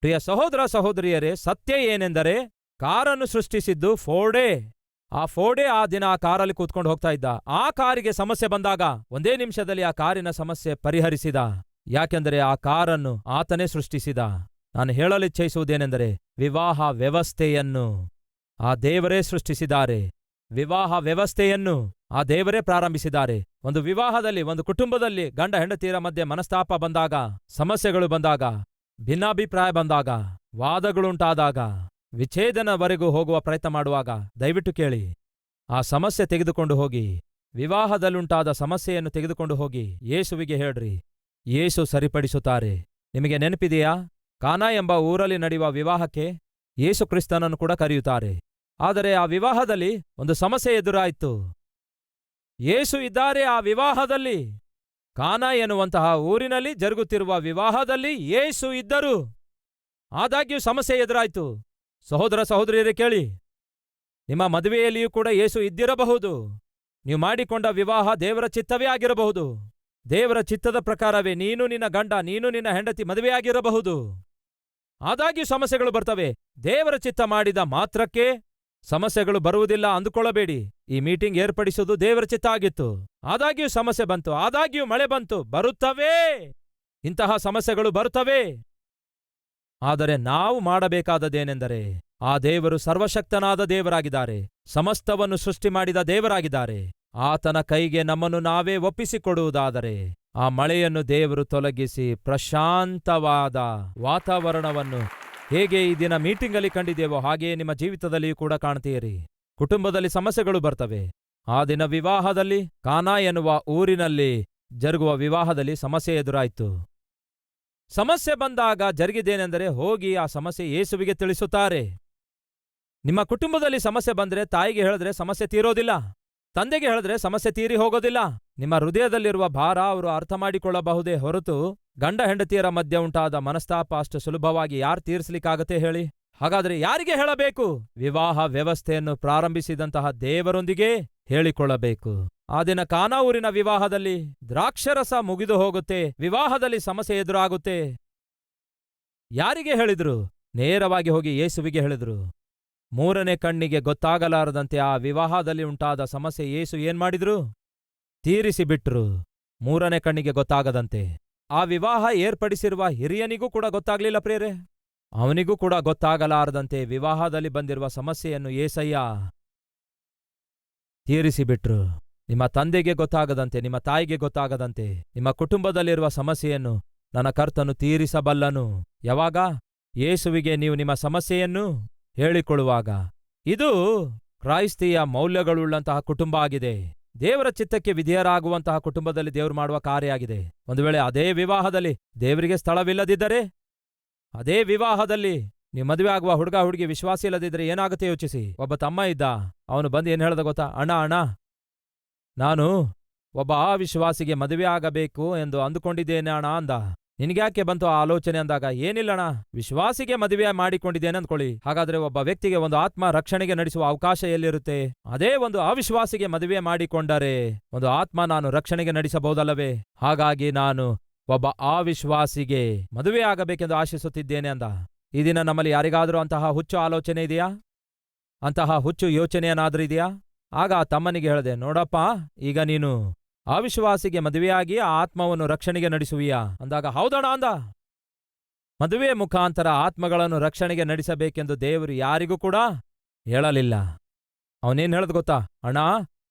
ಪ್ರಿಯ ಸಹೋದರ ಸಹೋದರಿಯರೇ, ಸತ್ಯ ಏನೆಂದರೆ ಕಾರನ್ನು ಸೃಷ್ಟಿಸಿದ್ದು ಫೋರ್ಡೇ. ಆ ಫೋರ್ಡೇ ಆ ದಿನ ಆ ಕಾರಲ್ಲಿ ಕೂತ್ಕೊಂಡು ಹೋಗ್ತಾ ಇದ್ದ. ಆ ಕಾರಿಗೆ ಸಮಸ್ಯೆ ಬಂದಾಗ ಒಂದೇ ನಿಮಿಷದಲ್ಲಿ ಆ ಕಾರಿನ ಸಮಸ್ಯೆ ಪರಿಹರಿಸಿದ. ಯಾಕೆಂದರೆ ಆ ಕಾರನ್ನು ಆತನೇ ಸೃಷ್ಟಿಸಿದ. ನಾನು ಹೇಳಲಿಚ್ಛಯಿಸುವುದೇನೆಂದರೆ, ವಿವಾಹ ವ್ಯವಸ್ಥೆಯನ್ನು ಆ ದೇವರೇ ಸೃಷ್ಟಿಸಿದ್ದಾರೆ. ವಿವಾಹ ವ್ಯವಸ್ಥೆಯನ್ನು ಆ ದೇವರೇ ಪ್ರಾರಂಭಿಸಿದ್ದಾರೆ. ಒಂದು ವಿವಾಹದಲ್ಲಿ, ಒಂದು ಕುಟುಂಬದಲ್ಲಿ ಗಂಡ ಹೆಂಡತಿಯರ ಮಧ್ಯೆ ಮನಸ್ತಾಪ ಬಂದಾಗ, ಸಮಸ್ಯೆಗಳು ಬಂದಾಗ, ಭಿನ್ನಾಭಿಪ್ರಾಯ ಬಂದಾಗ, ವಾದಗಳುಂಟಾದಾಗ, ವಿಚ್ಛೇದನವರೆಗೂ ಹೋಗುವ ಪ್ರಯತ್ನ ಮಾಡುವಾಗ ದಯವಿಟ್ಟು ಕೇಳಿ, ಆ ಸಮಸ್ಯೆ ತೆಗೆದುಕೊಂಡು ಹೋಗಿ, ವಿವಾಹದಲ್ಲುಂಟಾದ ಸಮಸ್ಯೆಯನ್ನು ತೆಗೆದುಕೊಂಡು ಹೋಗಿ ಯೇಸುವಿಗೆ ಹೇಳ್ರಿ. ಯೇಸು ಸರಿಪಡಿಸುತ್ತಾರೆ. ನಿಮಗೆ ನೆನಪಿದೆಯಾ? ಕಾನಾ ಎಂಬ ಊರಲ್ಲಿ ನಡೆಯುವ ವಿವಾಹಕ್ಕೆ ಯೇಸು ಕ್ರಿಸ್ತನನ್ನು ಕೂಡ ಕರೆಯುತ್ತಾರೆ. ಆದರೆ ಆ ವಿವಾಹದಲ್ಲಿ ಒಂದು ಸಮಸ್ಯೆ ಎದುರಾಯಿತು. ಯೇಸು ಇದ್ದಾರೆ ಆ ವಿವಾಹದಲ್ಲಿ. ಕಾನಾ ಎನ್ನುವಂತಹ ಊರಿನಲ್ಲಿ ಜರುಗುತ್ತಿರುವ ವಿವಾಹದಲ್ಲಿ ಯೇಸು ಇದ್ದರು. ಆದಾಗ್ಯೂ ಸಮಸ್ಯೆ ಎದುರಾಯಿತು. ಸಹೋದರ ಸಹೋದರಿಯರೇ ಕೇಳಿ, ನಿಮ್ಮ ಮದುವೆಯಲ್ಲಿಯೂ ಕೂಡ ಯೇಸು ಇದ್ದಿರಬಹುದು. ನೀವು ಮಾಡಿಕೊಂಡ ವಿವಾಹ ದೇವರ ಚಿತ್ತವೇ ಆಗಿರಬಹುದು. ದೇವರ ಚಿತ್ತದ ಪ್ರಕಾರವೇ ನೀನು ನಿನ್ನ ಗಂಡ, ನೀನು ನಿನ್ನ ಹೆಂಡತಿ ಮದುವೆಯಾಗಿರಬಹುದು. ಆದಾಗ್ಯೂ ಸಮಸ್ಯೆಗಳು ಬರ್ತವೆ. ದೇವರ ಚಿತ್ತ ಮಾಡಿದ ಮಾತ್ರಕ್ಕೆ ಸಮಸ್ಯೆಗಳು ಬರುವುದಿಲ್ಲ ಅಂದುಕೊಳ್ಳಬೇಡಿ. ಈ ಮೀಟಿಂಗ್ ಏರ್ಪಡಿಸುವುದು ದೇವರ ಚಿತ್ತ ಆಗಿತ್ತು. ಆದಾಗ್ಯೂ ಸಮಸ್ಯೆ ಬಂತು, ಆದಾಗ್ಯೂ ಮಳೆ ಬಂತು, ಬರುತ್ತವೆ. ಇಂತಹ ಸಮಸ್ಯೆಗಳು ಬರುತ್ತವೆ. ಆದರೆ ನಾವು ಮಾಡಬೇಕಾದದ್ದೇನೆಂದರೆ, ಆ ದೇವರು ಸರ್ವಶಕ್ತನಾದ ದೇವರಾಗಿದ್ದಾರೆ, ಸಮಸ್ತವನ್ನು ಸೃಷ್ಟಿ ಮಾಡಿದ ದೇವರಾಗಿದ್ದಾರೆ. ಆತನ ಕೈಗೆ ನಮ್ಮನ್ನು ನಾವೇ ಒಪ್ಪಿಸಿಕೊಡುವುದಾದರೆ ಆ ಮಳೆಯನ್ನು ದೇವರು ತೊಲಗಿಸಿ ಪ್ರಶಾಂತವಾದ ವಾತಾವರಣವನ್ನು ಹೇಗೆ ಈ ದಿನ ಮೀಟಿಂಗಲ್ಲಿ ಕಂಡಿದ್ದೇವೋ ಹಾಗೆಯೇ ನಿಮ್ಮ ಜೀವಿತದಲ್ಲಿಯೂ ಕೂಡ ಕಾಣ್ತೀರಿ. ಕುಟುಂಬದಲ್ಲಿ ಸಮಸ್ಯೆಗಳು ಬರ್ತವೆ. ಆ ದಿನ ವಿವಾಹದಲ್ಲಿ, ಕಾನಾ ಎನ್ನುವ ಊರಿನಲ್ಲಿ ಜರುಗುವ ವಿವಾಹದಲ್ಲಿ ಸಮಸ್ಯೆ ಎದುರಾಯಿತು. ಸಮಸ್ಯೆ ಬಂದಾಗ ಜರುಗಿದೇನೆಂದರೆ, ಹೋಗಿ ಆ ಸಮಸ್ಯೆ ಯೇಸುವಿಗೆ ತಿಳಿಸುತ್ತಾರೆ. ನಿಮ್ಮ ಕುಟುಂಬದಲ್ಲಿ ಸಮಸ್ಯೆ ಬಂದ್ರೆ ತಾಯಿಗೆ ಹೇಳಿದ್ರೆ ಸಮಸ್ಯೆ ತೀರೋದಿಲ್ಲ, ತಂದೆಗೆ ಹೇಳಿದ್ರೆ ಸಮಸ್ಯೆ ತೀರಿ ಹೋಗೋದಿಲ್ಲ. ನಿಮ್ಮ ಹೃದಯದಲ್ಲಿರುವ ಭಾರ ಅವರು ಅರ್ಥ ಮಾಡಿಕೊಳ್ಳಬಹುದೇ ಹೊರತು ಗಂಡ ಹೆಂಡತಿಯರ ಮಧ್ಯೆ ಉಂಟಾದ ಮನಸ್ತಾಪ ಅಷ್ಟು ಸುಲಭವಾಗಿ ಯಾರು ತೀರಿಸಲಿಕ್ಕಾಗತ್ತೆ ಹೇಳಿ? ಹಾಗಾದ್ರೆ ಯಾರಿಗೆ ಹೇಳಬೇಕು? ವಿವಾಹ ವ್ಯವಸ್ಥೆಯನ್ನು ಪ್ರಾರಂಭಿಸಿದಂತಹ ದೇವರೊಂದಿಗೆ ಹೇಳಿಕೊಳ್ಳಬೇಕು. ಆ ದಿನ ಕಾನಾ ಊರಿನ ವಿವಾಹದಲ್ಲಿ ದ್ರಾಕ್ಷರಸ ಮುಗಿದು ಹೋಗುತ್ತೆ, ವಿವಾಹದಲ್ಲಿ ಸಮಸ್ಯೆ ಎದುರಾಗುತ್ತೆ. ಯಾರಿಗೆ ಹೇಳಿದ್ರು? ನೇರವಾಗಿ ಹೋಗಿ ಯೇಸುವಿಗೆ ಹೇಳಿದ್ರು. 3ನೇ ಕಣ್ಣಿಗೆ ಗೊತ್ತಾಗಲಾರದಂತೆ ಆ ವಿವಾಹದಲ್ಲಿ ಉಂಟಾದ ಸಮಸ್ಯೆ ಯೇಸು ಏನ್ ಮಾಡಿದ್ರು? ತೀರಿಸಿಬಿಟ್ರು. 3ನೇ ಕಣ್ಣಿಗೆ ಗೊತ್ತಾಗದಂತೆ. ಆ ವಿವಾಹ ಏರ್ಪಡಿಸಿರುವ ಹಿರಿಯನಿಗೂ ಕೂಡ ಗೊತ್ತಾಗ್ಲಿಲ್ಲ ಪ್ರಿಯರೇ. ಅವನಿಗೂ ಕೂಡ ಗೊತ್ತಾಗಲಾರದಂತೆ ವಿವಾಹದಲ್ಲಿ ಬಂದಿರುವ ಸಮಸ್ಯೆಯನ್ನು ಏಸಯ್ಯ ತೀರಿಸಿಬಿಟ್ರು. ನಿಮ್ಮ ತಂದೆಗೆ ಗೊತ್ತಾಗದಂತೆ, ನಿಮ್ಮ ತಾಯಿಗೆ ಗೊತ್ತಾಗದಂತೆ ನಿಮ್ಮ ಕುಟುಂಬದಲ್ಲಿರುವ ಸಮಸ್ಯೆಯನ್ನು ನನ್ನ ಕರ್ತನು ತೀರಿಸಬಲ್ಲನು. ಯಾವಾಗ? ಯೇಸುವಿಗೆ ನೀವು ನಿಮ್ಮ ಸಮಸ್ಯೆಯನ್ನು ಹೇಳಿಕೊಳ್ಳುವಾಗ. ಇದು ಕ್ರೈಸ್ತಿಯ ಮೌಲ್ಯಗಳುಳ್ಳಂತಹ ಕುಟುಂಬ ಆಗಿದೆ. ದೇವರ ಚಿತ್ತಕ್ಕೆ ವಿಧೇಯರಾಗುವಂತಹ ಕುಟುಂಬದಲ್ಲಿ ದೇವರು ಮಾಡುವ ಕಾರ್ಯ ಆಗಿದೆ. ಒಂದು ವೇಳೆ ಅದೇ ವಿವಾಹದಲ್ಲಿ ದೇವರಿಗೆ ಸ್ಥಳವಿಲ್ಲದಿದ್ದರೆ, ಅದೇ ವಿವಾಹದಲ್ಲಿ ನೀವು ಮದುವೆ ಆಗುವ ಹುಡುಗ ಹುಡುಗಿ ವಿಶ್ವಾಸ ಇಲ್ಲದಿದ್ದರೆ ಏನಾಗುತ್ತೆ ಯೋಚಿಸಿ. ಒಬ್ಬ ತಮ್ಮ ಇದ್ದ, ಅವನು ಬಂದು ಏನು ಹೇಳ್ದ ಗೊತ್ತಾ? ಅಣ್ಣ, ನಾನು ಒಬ್ಬ ಅವಿಶ್ವಾಸಿಗೆ ಮದುವೆ ಆಗಬೇಕು ಎಂದು ಅಂದುಕೊಂಡಿದ್ದೇನೆ ಅಣ್ಣ ಅಂದ. ನಿನಗ್ಯಾಕೆ ಬಂತು ಆ ಆಲೋಚನೆ ಅಂದಾಗ, ಏನಿಲ್ಲಣ್ಣ, ವಿಶ್ವಾಸಿಗೆ ಮದುವೆ ಮಾಡಿಕೊಂಡಿದ್ದೇನೆ ಅಂದ್ಕೊಳ್ಳಿ. ಹಾಗಾದ್ರೆ ಒಬ್ಬ ವ್ಯಕ್ತಿಗೆ ಒಂದು ಆತ್ಮ ರಕ್ಷಣೆಗೆ ನಡೆಸುವ ಅವಕಾಶ ಎಲ್ಲಿರುತ್ತೆ? ಅದೇ ಒಂದು ಅವಿಶ್ವಾಸಿಗೆ ಮದುವೆ ಮಾಡಿಕೊಂಡರೆ ಒಂದು ಆತ್ಮ ನಾನು ರಕ್ಷಣೆಗೆ ನಡೆಸಬಹುದಲ್ಲವೇ? ಹಾಗಾಗಿ ನಾನು ಒಬ್ಬ ಅವಿಶ್ವಾಸಿಗೆ ಮದುವೆ ಆಗಬೇಕೆಂದು ಆಶಿಸುತ್ತಿದ್ದೇನೆ ಅಂದ. ಈ ದಿನ ನಮ್ಮಲ್ಲಿ ಯಾರಿಗಾದರೂ ಅಂತಹ ಹುಚ್ಚು ಆಲೋಚನೆ ಇದೆಯಾ? ಅಂತಹ ಹುಚ್ಚು ಯೋಚನೆಯನ್ನಾದ್ರೂ ಇದೆಯಾ? ಆಗ ಆ ತಮ್ಮನಿಗೆ ಹೇಳಿದೆ, ನೋಡಪ್ಪ, ಈಗ ನೀನು ಅವಿಶ್ವಾಸಿಗೆ ಮದುವೆಯಾಗಿ ಆ ಆತ್ಮವನ್ನು ರಕ್ಷಣೆಗೆ ನಡೆಸುವಿಯಾ ಅಂದಾಗ, ಹೌದಣ್ಣ ಅಂದ. ಮದುವೆ ಮುಖಾಂತರ ಆತ್ಮಗಳನ್ನು ರಕ್ಷಣೆಗೆ ನಡೆಸಬೇಕೆಂದು ದೇವರು ಯಾರಿಗೂ ಕೂಡ ಹೇಳಲಿಲ್ಲ. ಅವನೇನ್ ಹೇಳದ್ ಗೊತ್ತಾ? ಅಣ್ಣ,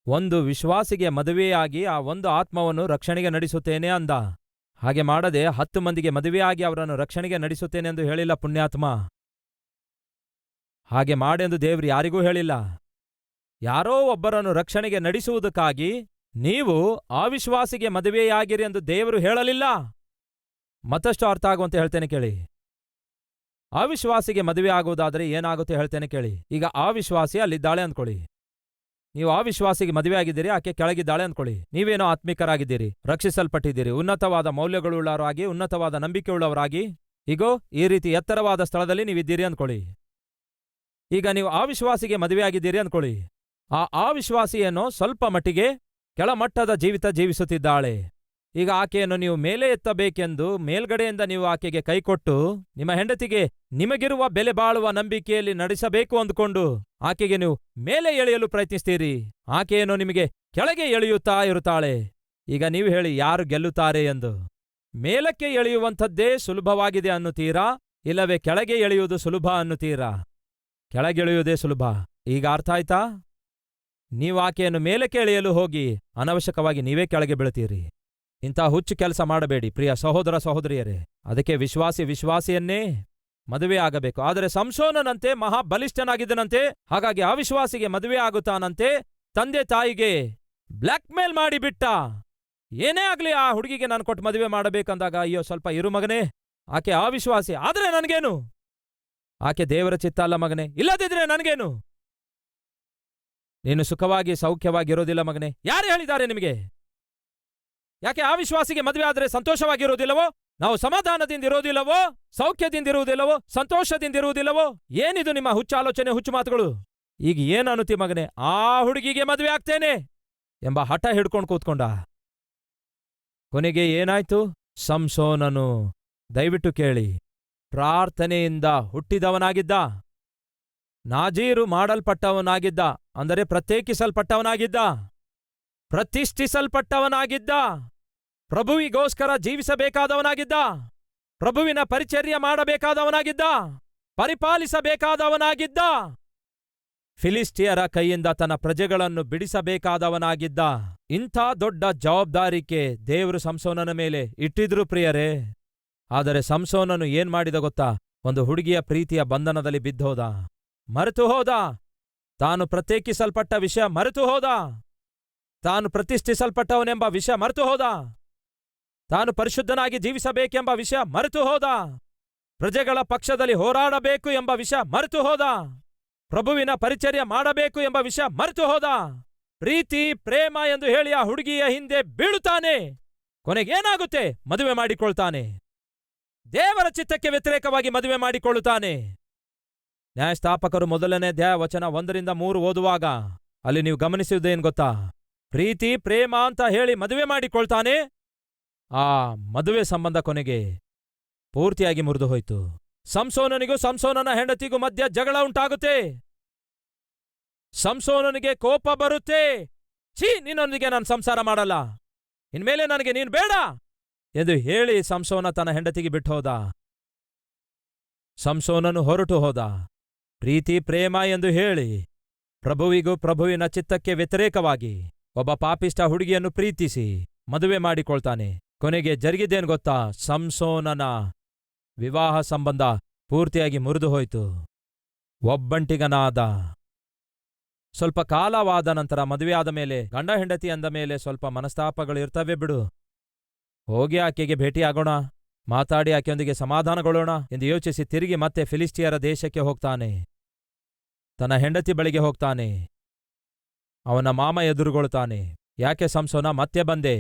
ಒಂದು ವಿಶ್ವಾಸಿಗೆ ಮದುವೆಯಾಗಿ ಆ ಒಂದು ಆತ್ಮವನ್ನು ರಕ್ಷಣೆಗೆ ನಡೆಸುತ್ತೇನೆ ಅಂದ. ಹಾಗೆ ಮಾಡದೆ 10 ಮಂದಿಗೆ ಮದುವೆಯಾಗಿ ಅವರನ್ನು ರಕ್ಷಣೆಗೆ ನಡೆಸುತ್ತೇನೆ ಎಂದು ಹೇಳಿಲ್ಲ ಪುಣ್ಯಾತ್ಮ. ಹಾಗೆ ಮಾಡೆಂದು ದೇವರು ಯಾರಿಗೂ ಹೇಳಿಲ್ಲ. ಯಾರೋ ಒಬ್ಬರನ್ನು ರಕ್ಷಣೆಗೆ ನಡೆಸುವುದಕ್ಕಾಗಿ ನೀವು ಅವಿಶ್ವಾಸಿಗೆ ಮದುವೆಯಾಗಿರಿ ಎಂದು ದೇವರು ಹೇಳಲಿಲ್ಲ. ಮತ್ತಷ್ಟು ಅರ್ಥ ಆಗುವಂತೆ ಹೇಳ್ತೇನೆ ಕೇಳಿ. ಅವಿಶ್ವಾಸಿಗೆ ಮದುವೆ ಆಗುವುದಾದರೆ ಏನಾಗುತ್ತೆ ಹೇಳ್ತೇನೆ ಕೇಳಿ. ಈಗ ಅವಿಶ್ವಾಸಿ ಅಲ್ಲಿದ್ದಾಳೆ ಅಂದ್ಕೊಳ್ಳಿ. ನೀವು ಅವಿಶ್ವಾಸಿಗೆ ಮದುವೆ ಆಗಿದ್ದೀರಿ, ಆಕೆ ಕೆಳಗಿದ್ದಾಳೆ ಅಂದ್ಕೊಳ್ಳಿ. ನೀವೇನೋ ಆತ್ಮಿಕರಾಗಿದ್ದೀರಿ, ರಕ್ಷಿಸಲ್ಪಟ್ಟಿದ್ದೀರಿ, ಉನ್ನತವಾದ ಮೌಲ್ಯಗಳುಳ್ಳವರಾಗಿ, ಉನ್ನತವಾದ ನಂಬಿಕೆಯುಳ್ಳವರಾಗಿ, ಈಗೋ ಈ ರೀತಿ ಎತ್ತರವಾದ ಸ್ಥಳದಲ್ಲಿ ನೀವಿದ್ದೀರಿ ಅಂದ್ಕೊಳ್ಳಿ. ಈಗ ನೀವು ಅವಿಶ್ವಾಸಿಗೆ ಮದುವೆಯಾಗಿದ್ದೀರಿ ಅಂದ್ಕೊಳ್ಳಿ. ಆ ಅವಿಶ್ವಾಸಿಯೇನೋ ಸ್ವಲ್ಪ ಮಟ್ಟಿಗೆ ಕೆಳಮಟ್ಟದ ಜೀವಿತ ಜೀವಿಸುತ್ತಿದ್ದಾಳೆ. ಈಗ ಆಕೆಯನ್ನು ನೀವು ಮೇಲೆ ಎತ್ತಬೇಕೆಂದು ಮೇಲ್ಗಡೆಯಿಂದ ನೀವು ಆಕೆಗೆ ಕೈಕೊಟ್ಟು ನಿಮ್ಮ ಹೆಂಡತಿಗೆ ನಿಮಗಿರುವ ಬೆಲೆ ಬಾಳುವ ನಂಬಿಕೆಯಲ್ಲಿ ನಡೆಸಬೇಕು ಅಂದುಕೊಂಡು ಆಕೆಗೆ ನೀವು ಮೇಲೆ ಎಳೆಯಲು ಪ್ರಯತ್ನಿಸ್ತೀರಿ. ಆಕೆಯನ್ನು ನಿಮಗೆ ಕೆಳಗೆ ಎಳೆಯುತ್ತಾ ಇರುತ್ತಾಳೆ. ಈಗ ನೀವು ಹೇಳಿ, ಯಾರು ಗೆಲ್ಲುತ್ತಾರೆ ಎಂದು? ಮೇಲಕ್ಕೆ ಎಳೆಯುವಂಥದ್ದೇ ಸುಲಭವಾಗಿದೆ ಅನ್ನುತ್ತೀರಾ, ಇಲ್ಲವೇ ಕೆಳಗೆ ಎಳೆಯುವುದು ಸುಲಭ ಅನ್ನುತ್ತೀರಾ? ಕೆಳಗೆಳೆಯುವುದೇ ಸುಲಭ. ಈಗ ಅರ್ಥ ಆಯ್ತಾ? ನೀವು ಆಕೆಯನ್ನು ಮೇಲಕ್ಕೆ ಎಳೆಯಲು ಹೋಗಿ ಅನವಶ್ಯಕವಾಗಿ ನೀವೇ ಕೆಳಗೆ ಬೀಳ್ತೀರಿ. ಇಂಥ ಹುಚ್ಚು ಕೆಲಸ ಮಾಡಬೇಡಿ ಪ್ರಿಯ ಸಹೋದರ ಸಹೋದರಿಯರೇ. ಅದಕ್ಕೆ ವಿಶ್ವಾಸಿಯನ್ನೇ ಮದುವೆ ಆಗಬೇಕು. ಆದರೆ ಸಂಸೋನನಂತೆ ಮಹಾಬಲಿಷ್ಠನಾಗಿದ್ದನಂತೆ, ಹಾಗಾಗಿ ಅವಿಶ್ವಾಸಿಗೆ ಮದುವೆ ಆಗುತ್ತಾನಂತೆ. ತಂದೆ ತಾಯಿಗೆ ಬ್ಲ್ಯಾಕ್ ಮೇಲ್ ಮಾಡಿಬಿಟ್ಟ. ಏನೇ ಆಗ್ಲಿ ಆ ಹುಡುಗಿಗೆ ನಾನು ಕೊಟ್ಟು ಮದುವೆ ಮಾಡಬೇಕಂದಾಗ, ಅಯ್ಯೋ ಸ್ವಲ್ಪ ಇರು ಮಗನೇ, ಆಕೆ ಅವಿಶ್ವಾಸಿ, ಆದರೆ ನನಗೇನು? ಆಕೆ ದೇವರ ಚಿತ್ತ ಅಲ್ಲ ಮಗನೇ, ಇಲ್ಲದಿದ್ರೆ ನನಗೇನು? ನೀನು ಸುಖವಾಗಿ ಸೌಖ್ಯವಾಗಿರೋದಿಲ್ಲ ಮಗನೇ. ಯಾರು ಹೇಳಿದ್ದಾರೆ ನಿಮಗೆ? ಯಾಕೆ ಅವಿಶ್ವಾಸಿಗೆ ಮದುವೆ ಆದರೆ ಸಂತೋಷವಾಗಿರುವುದಿಲ್ಲವೋ? ನಾವು ಸಮಾಧಾನದಿಂದ ಇರೋದಿಲ್ಲವೋ? ಸೌಖ್ಯದಿಂದಿರುವುದಿಲ್ಲವೋ? ಸಂತೋಷದಿಂದಿರುವುದಿಲ್ಲವೋ? ಏನಿದು ನಿಮ್ಮ ಹುಚ್ಚಾಲೋಚನೆ, ಹುಚ್ಚು ಮಾತುಗಳು? ಈಗ ಏನನ್ನುತ್ತಿ ಮಗನೇ? ಆ ಹುಡುಗಿಗೆ ಮದುವೆ ಆಗ್ತೇನೆ ಎಂಬ ಹಠ ಹಿಡ್ಕೊಂಡು ಕೂತ್ಕೊಂಡ. ಕೊನೆಗೆ ಏನಾಯ್ತು? ಸಂಸೋನನು, ದಯವಿಟ್ಟು ಕೇಳಿ, ಪ್ರಾರ್ಥನೆಯಿಂದ ಹುಟ್ಟಿದವನಾಗಿದ್ದ, ನಾಜೀರು ಮಾಡಲ್ಪಟ್ಟವನಾಗಿದ್ದ, ಅಂದರೆ ಪ್ರತ್ಯೇಕಿಸಲ್ಪಟ್ಟವನಾಗಿದ್ದ, ಪ್ರತಿಷ್ಠಿಸಲ್ಪಟ್ಟವನಾಗಿದ್ದ, ಪ್ರಭುವಿಗೋಸ್ಕರ ಜೀವಿಸಬೇಕಾದವನಾಗಿದ್ದ, ಪ್ರಭುವಿನ ಪರಿಚರ್ಯ ಮಾಡಬೇಕಾದವನಾಗಿದ್ದ, ಪರಿಪಾಲಿಸಬೇಕಾದವನಾಗಿದ್ದ, ಫಿಲಿಸ್ಟಿಯರ ಕೈಯಿಂದ ತನ್ನ ಪ್ರಜೆಗಳನ್ನು ಬಿಡಿಸಬೇಕಾದವನಾಗಿದ್ದ. ಇಂಥ ದೊಡ್ಡ ಜವಾಬ್ದಾರಿಕೆ ದೇವರು ಸಂಸೋನನ ಮೇಲೆ ಇಟ್ಟಿದ್ರು ಪ್ರಿಯರೇ. ಆದರೆ ಸಂಸೋನನು ಏನ್ ಮಾಡಿದ ಗೊತ್ತಾ? ಒಂದು ಹುಡುಗಿಯ ಪ್ರೀತಿಯ ಬಂಧನದಲ್ಲಿ ಬಿದ್ದೋದ, ಮರೆತು ಹೋದ. ತಾನು ಪ್ರತ್ಯೇಕಿಸಲ್ಪಟ್ಟ ವಿಷಯ ಮರೆತು ಹೋದ. ತಾನು ಪ್ರತಿಷ್ಠಿಸಲ್ಪಟ್ಟವನೆಂಬ ವಿಷಯ ಮರೆತು ಹೋದ. ತಾನು ಪರಿಶುದ್ಧನಾಗಿ ಜೀವಿಸಬೇಕೆಂಬ ವಿಷಯ ಮರೆತು ಹೋದ. ಪ್ರಜೆಗಳ ಪಕ್ಷದಲ್ಲಿ ಹೋರಾಡಬೇಕು ಎಂಬ ವಿಷಯ ಮರೆತು ಹೋದ. ಪ್ರಭುವಿನ ಪರಿಚರ್ಯ ಮಾಡಬೇಕು ಎಂಬ ವಿಷಯ ಮರೆತು ಹೋದ. ಪ್ರೀತಿ ಪ್ರೇಮ ಎಂದು ಹೇಳಿ ಆ ಹುಡುಗಿಯ ಹಿಂದೆ ಬೀಳುತ್ತಾನೆ. ಕೊನೆಗೇನಾಗುತ್ತೆ? ಮದುವೆ ಮಾಡಿಕೊಳ್ತಾನೆ. ದೇವರ ಚಿತ್ತಕ್ಕೆ ವ್ಯತಿರೇಕವಾಗಿ ಮದುವೆ ಮಾಡಿಕೊಳ್ಳುತ್ತಾನೆ. ನ್ಯಾಯಸ್ಥಾಪಕರು 1ನೇ ಅಧ್ಯಾಯ ವಚನ 1-3 ಓದುವಾಗ ಅಲ್ಲಿ ನೀವು ಗಮನಿಸುವುದೇನು ಗೊತ್ತಾ? ಪ್ರೀತಿ ಪ್ರೇಮ ಅಂತ ಹೇಳಿ ಮದುವೆ ಮಾಡಿಕೊಳ್ತಾನೆ. ಆ ಮದುವೆ ಸಂಬಂಧ ಕೊನೆಗೆ ಪೂರ್ತಿಯಾಗಿ ಮುರಿದು ಹೋಯ್ತು. ಸಂಸೋನನಿಗೂ ಸಂಸೋನನ ಹೆಂಡತಿಗೂ ಮಧ್ಯ ಜಗಳ ಉಂಟಾಗುತ್ತೆ. ಸಂಸೋನನಿಗೆ ಕೋಪ ಬರುತ್ತೆ. ಛೀ, ನಿನ್ನೊಂದಿಗೆ ನಾನು ಸಂಸಾರ ಮಾಡಲ್ಲ, ಇನ್ಮೇಲೆ ನನಗೆ ನೀನು ಬೇಡ ಎಂದು ಹೇಳಿ ಸಂಸೋನ ತನ್ನ ಹೆಂಡತಿಗೆ ಬಿಟ್ಟು ಹೋದ. ಸಂಸೋನನು ಹೊರಟು ಹೋದ. ಪ್ರೀತಿ ಪ್ರೇಮ ಎಂದು ಹೇಳಿ ಪ್ರಭುವಿಗೂ ಪ್ರಭುವಿನ ಚಿತ್ತಕ್ಕೆ ವ್ಯತಿರೇಕವಾಗಿ ಒಬ್ಬ ಪಾಪಿಷ್ಟ ಹುಡುಗಿಯನ್ನು ಪ್ರೀತಿಸಿ ಮದುವೆ ಮಾಡಿಕೊಳ್ತಾನೆ. ಕೊನೆಗೆ ಜರುಗಿದ್ದೇನು ಗೊತ್ತಾ? ಸಂಸೋನನ ವಿವಾಹ ಸಂಬಂಧ ಪೂರ್ತಿಯಾಗಿ ಮುರಿದು ಹೋಯಿತು. ಒಬ್ಬಂಟಿಗನಾದ. ಸ್ವಲ್ಪ ಕಾಲವಾದ ನಂತರ ಮದುವೆಯಾದ ಮೇಲೆ ಗಂಡ ಹೆಂಡತಿ ಅಂದ ಮೇಲೆ ಸ್ವಲ್ಪ ಮನಸ್ತಾಪಗಳಿರ್ತವೆ ಬಿಡು. ಹೋಗಿ ಆಕೆಗೆ ಭೇಟಿಯಾಗೋಣ, ಮಾತಾಡಿ ಆಕೆಯೊಂದಿಗೆ ಸಮಾಧಾನಗೊಳ್ಳೋಣ ಎಂದು ಯೋಚಿಸಿ ತಿರುಗಿ ಮತ್ತೆ ಫಿಲಿಸ್ಟಿಯರ ದೇಶಕ್ಕೆ ಹೋಗ್ತಾನೆ. ತನ್ನ ಹೆಂಡತಿ ಬಳಿಗೆ ಹೋಗ್ತಾನೆ. ಅವನ ಮಾಮ ಎದುರುಗೊಳ್ತಾನೆ. ಯಾಕೆ ಸಂಸೋನ ಮತ್ತೆ ಬಂದೆ?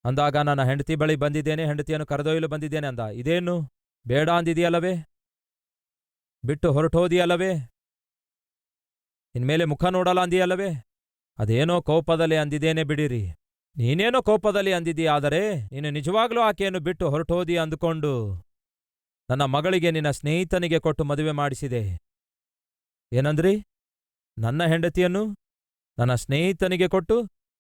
ಅಂದಾಗ ನನ್ನ ಹೆಂಡತಿ ಬಳಿ ಬಂದಿದ್ದೇನೆ, ಹೆಂಡತಿಯನ್ನು ಕರೆದೊಯ್ಯಲು ಬಂದಿದ್ದೇನೆ ಅಂದ. ಇದೇನು ಬೇಡ ಅಂದಿದೆಯಲ್ಲವೇ? ಬಿಟ್ಟು ಹೊರಟೋದಿಯಲ್ಲವೇ? ಇನ್ಮೇಲೆ ಮುಖ ನೋಡಲ್ಲ ಅಂದಿಯಲ್ಲವೇ? ಅದೇನೋ ಕೋಪದಲ್ಲಿ ಅಂದಿದ್ದೇನೆ ಬಿಡಿರಿ. ನೀನೇನೋ ಕೋಪದಲ್ಲಿ ಅಂದಿದ್ದೀಯಾದರೆ ನೀನು ನಿಜವಾಗ್ಲೂ ಆಕೆಯನ್ನು ಬಿಟ್ಟು ಹೊರಟೋದಿ ಅಂದುಕೊಂಡು ನನ್ನ ಮಗಳಿಗೆ ನಿನ್ನ ಸ್ನೇಹಿತನಿಗೆ ಕೊಟ್ಟು ಮದುವೆ ಮಾಡಿಸಿದೆ. ಏನಂದ್ರಿ? ನನ್ನ ಹೆಂಡತಿಯನ್ನು ನನ್ನ ಸ್ನೇಹಿತನಿಗೆ ಕೊಟ್ಟು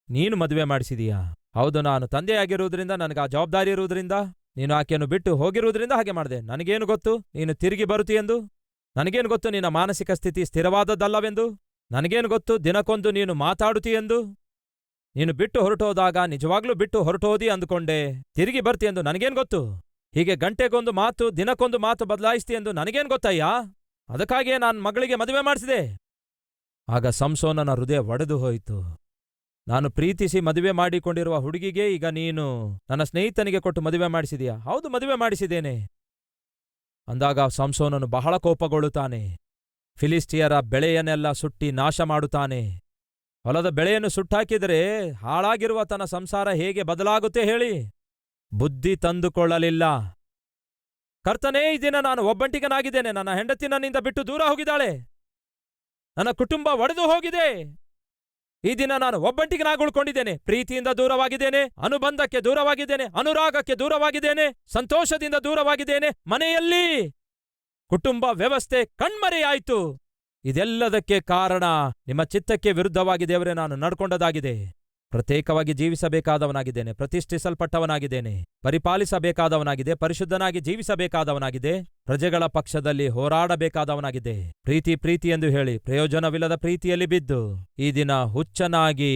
ನೀನು ಮದುವೆ ಮಾಡಿಸಿದೀಯಾ? ಹೌದು, ನಾನು ತಂದೆಯಾಗಿರುವುದರಿಂದ ನನಗೆ ಆ ಜವಾಬ್ದಾರಿ ಇರುವುದರಿಂದ ನೀನು ಆಕೆಯನ್ನು ಬಿಟ್ಟು ಹೋಗಿರುವುದರಿಂದ ಹಾಗೆ ಮಾಡಿದೆ. ನನಗೇನು ಗೊತ್ತು ನೀನು ತಿರುಗಿ ಬರುತ್ತೀಯೆಂದು? ನನಗೇನು ಗೊತ್ತು ನಿನ್ನ ಮಾನಸಿಕ ಸ್ಥಿತಿ ಸ್ಥಿರವಾದದ್ದಲ್ಲವೆಂದು? ನನಗೇನು ಗೊತ್ತು ದಿನಕ್ಕೊಂದು ನೀನು ಮಾತಾಡುತ್ತೀಯೆಂದು? ನೀನು ಬಿಟ್ಟು ಹೊರಟೋದಾಗ ನಿಜವಾಗ್ಲೂ ಬಿಟ್ಟು ಹೊರಟೋದಿ ಅಂದುಕೊಂಡೆ, ತಿರುಗಿ ಬರ್ತೀಯೆಂದು ನನಗೇನು ಗೊತ್ತು? ಹೀಗೆ ಗಂಟೆಗೊಂದು ಮಾತು ದಿನಕ್ಕೊಂದು ಮಾತು ಬದಲಾಯಿಸ್ತೀಯೆಂದು ನನಗೇನು ಗೊತ್ತಯ್ಯ? ಅದಕ್ಕಾಗಿಯೇ ನಾನು ಮಗಳಿಗೆ ಮದುವೆ ಮಾಡಿಸಿದೆ. ಆಗ ಸಂಸೋನನ ಹೃದಯ ಒಡೆದು ಹೋಯಿತು. ನಾನು ಪ್ರೀತಿಸಿ ಮದುವೆ ಮಾಡಿಕೊಂಡಿರುವ ಹುಡುಗಿಗೆ ಈಗ ನೀನು ನನ್ನ ಸ್ನೇಹಿತನಿಗೆ ಕೊಟ್ಟು ಮದುವೆ ಮಾಡಿಸಿದೀಯಾ? ಹೌದು, ಮದುವೆ ಮಾಡಿಸಿದ್ದೇನೆ ಅಂದಾಗ ಸಂಸೋನನು ಬಹಳ ಕೋಪಗೊಳ್ಳುತ್ತಾನೆ. ಫಿಲಿಸ್ಟಿಯರ ಬೆಳೆಯನ್ನೆಲ್ಲ ಸುಟ್ಟಿ ನಾಶ ಮಾಡುತ್ತಾನೆ. ಹೊಲದ ಬೆಳೆಯನ್ನು ಸುಟ್ಟಾಕಿದರೆ ಹಾಳಾಗಿರುವ ತನ್ನ ಸಂಸಾರ ಹೇಗೆ ಬದಲಾಗುತ್ತೆ ಹೇಳಿ? ಬುದ್ಧಿ ತಂದುಕೊಳ್ಳಲಿಲ್ಲ. ಕರ್ತನೇ, ಈ ದಿನ ನಾನು ಒಬ್ಬಂಟಿಗನಾಗಿದ್ದೇನೆ. ನನ್ನ ಹೆಂಡತಿ ನನ್ನಿಂದ ಬಿಟ್ಟು ದೂರ ಹೋಗಿದ್ದಾಳೆ. ನನ್ನ ಕುಟುಂಬ ಒಡೆದು ಹೋಗಿದೆ. ಈ ದಿನ ನಾನು ಒಬ್ಬಂಟಿಗನಾಗಿ ಉಳ್ಕೊಂಡಿದ್ದೇನೆ. ಪ್ರೀತಿಯಿಂದ ದೂರವಾಗಿದ್ದೇನೆ, ಅನುಬಂಧಕ್ಕೆ ದೂರವಾಗಿದ್ದೇನೆ, ಅನುರಾಗಕ್ಕೆ ದೂರವಾಗಿದ್ದೇನೆ, ಸಂತೋಷದಿಂದ ದೂರವಾಗಿದ್ದೇನೆ. ಮನೆಯಲ್ಲಿ ಕುಟುಂಬ ವ್ಯವಸ್ಥೆ ಕಣ್ಮರೆಯಾಯಿತು. ಇದೆಲ್ಲದಕ್ಕೆ ಕಾರಣ ನಿಮ್ಮ ಚಿತ್ತಕ್ಕೆ ವಿರುದ್ಧವಾಗಿ ದೇವರೇ ನಾನು ನಡ್ಕೊಂಡದಾಗಿದೆ. ಪ್ರತ್ಯೇಕವಾಗಿ ಜೀವಿಸಬೇಕಾದವನಾಗಿದ್ದೇನೆ, ಪ್ರತಿಷ್ಠಿಸಲ್ಪಟ್ಟವನಾಗಿದ್ದೇನೆ, ಪರಿಪಾಲಿಸಬೇಕಾದವನಾಗಿದೆ, ಪರಿಶುದ್ಧನಾಗಿ ಜೀವಿಸಬೇಕಾದವನಾಗಿದೆ, ಪ್ರಜೆಗಳ ಪಕ್ಷದಲ್ಲಿ ಹೋರಾಡಬೇಕಾದವನಾಗಿದೆ. ಪ್ರೀತಿ ಪ್ರೀತಿ ಎಂದು ಹೇಳಿ ಪ್ರಯೋಜನವಿಲ್ಲದ ಪ್ರೀತಿಯಲ್ಲಿ ಬಿದ್ದು ಈ ದಿನ ಹುಚ್ಚನಾಗಿ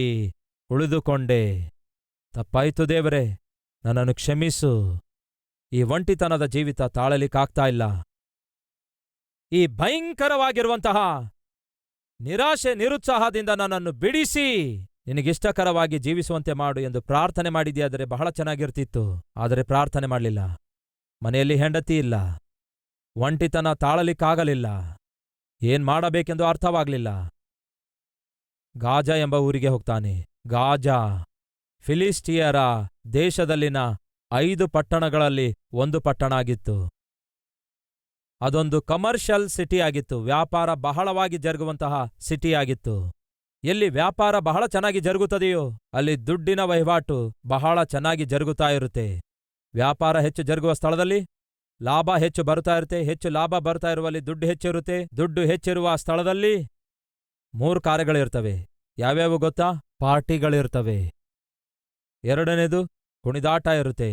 ಉಳಿದುಕೊಂಡೆ. ತಪ್ಪಾಯಿತು ದೇವರೇ, ನನ್ನನ್ನು ಕ್ಷಮಿಸು. ಈ ಒಂಟಿತನದ ಜೀವಿತ ತಾಳಲಿಕ್ಕಾಗ್ತಾ ಇಲ್ಲ. ಈ ಭಯಂಕರವಾಗಿರುವಂತಹ ನಿರಾಶೆ ನಿರುತ್ಸಾಹದಿಂದ ನನ್ನನ್ನು ಬಿಡಿಸಿ ನಿನಗಿಷ್ಟಕರವಾಗಿ ಜೀವಿಸುವಂತೆ ಮಾಡು ಎಂದು ಪ್ರಾರ್ಥನೆ ಮಾಡಿದೆಯಾದರೆ ಬಹಳ ಚೆನ್ನಾಗಿರ್ತಿತ್ತು. ಆದರೆ ಪ್ರಾರ್ಥನೆ ಮಾಡಲಿಲ್ಲ. ಮನೆಯಲ್ಲಿ ಹೆಂಡತಿ ಇಲ್ಲ, ಒಂಟಿತನ ತಾಳಲಿಕ್ಕಾಗಲಿಲ್ಲ, ಏನ್ ಮಾಡಬೇಕೆಂದು ಅರ್ಥವಾಗಲಿಲ್ಲ. ಗಾಜಾ ಎಂಬ ಊರಿಗೆ ಹೋಗ್ತಾನೆ. ಗಾಜಾ ಫಿಲಿಸ್ಟಿಯರ ದೇಶದಲ್ಲಿನ 5 ಪಟ್ಟಣಗಳಲ್ಲಿ ಒಂದು ಪಟ್ಟಣ ಆಗಿತ್ತು. ಅದೊಂದು ಕಮರ್ಷಿಯಲ್ ಸಿಟಿಯಾಗಿತ್ತು. ವ್ಯಾಪಾರ ಬಹಳವಾಗಿ ಜರುಗುವಂತಹ ಸಿಟಿಯಾಗಿತ್ತು. ಎಲ್ಲಿ ವ್ಯಾಪಾರ ಬಹಳ ಚೆನ್ನಾಗಿ ಜರುಗುತ್ತದೆಯೋ ಅಲ್ಲಿ ದುಡ್ಡಿನ ವಹಿವಾಟು ಬಹಳ ಚೆನ್ನಾಗಿ ಜರುಗುತ್ತಾ ಇರುತ್ತೆ. ವ್ಯಾಪಾರ ಹೆಚ್ಚು ಜರುಗುವ ಸ್ಥಳದಲ್ಲಿ ಲಾಭ ಹೆಚ್ಚು ಬರುತ್ತಾ ಇರುತ್ತೆ. ಹೆಚ್ಚು ಲಾಭ ಬರ್ತಾ ಇರುವಲ್ಲಿ ದುಡ್ಡು ಹೆಚ್ಚಿರುತ್ತೆ. ದುಡ್ಡು ಹೆಚ್ಚಿರುವ ಸ್ಥಳದಲ್ಲಿ 3 ಕಾರ್ಯಗಳಿರ್ತವೆ. ಯಾವ್ಯಾವು ಗೊತ್ತಾ? ಪಾರ್ಟಿಗಳಿರ್ತವೆ. 2ನೇದು ಕುಣಿದಾಟ ಇರುತ್ತೆ.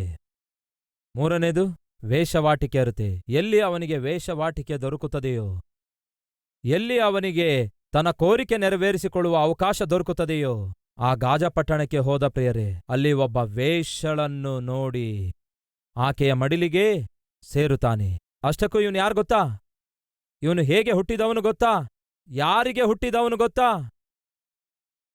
3ನೇದು ವೇಷವಾಟಿಕೆ ಇರುತ್ತೆ. ಎಲ್ಲಿ ಅವನಿಗೆ ವೇಷವಾಟಿಕೆ ದೊರಕುತ್ತದೆಯೋ, ಎಲ್ಲಿ ಅವನಿಗೆ ತನ್ನ ಕೋರಿಕೆ ನೆರವೇರಿಸಿಕೊಳ್ಳುವ ಅವಕಾಶ ದೊರಕುತ್ತದೆಯೋ ಆ ಗಾಜಾ ಪಟ್ಟಣಕ್ಕೆ ಹೋದ ಪ್ರಿಯರೇ. ಅಲ್ಲಿ ಒಬ್ಬ ವೇಷಳನ್ನು ನೋಡಿ ಆಕೆಯ ಮಡಿಲಿಗೆ ಸೇರುತ್ತಾನೆ. ಅಷ್ಟಕ್ಕೂ ಇವನು ಯಾರು ಗೊತ್ತಾ? ಇವನು ಹೇಗೆ ಹುಟ್ಟಿದವನು ಗೊತ್ತಾ? ಯಾರಿಗೆ ಹುಟ್ಟಿದವನು ಗೊತ್ತಾ?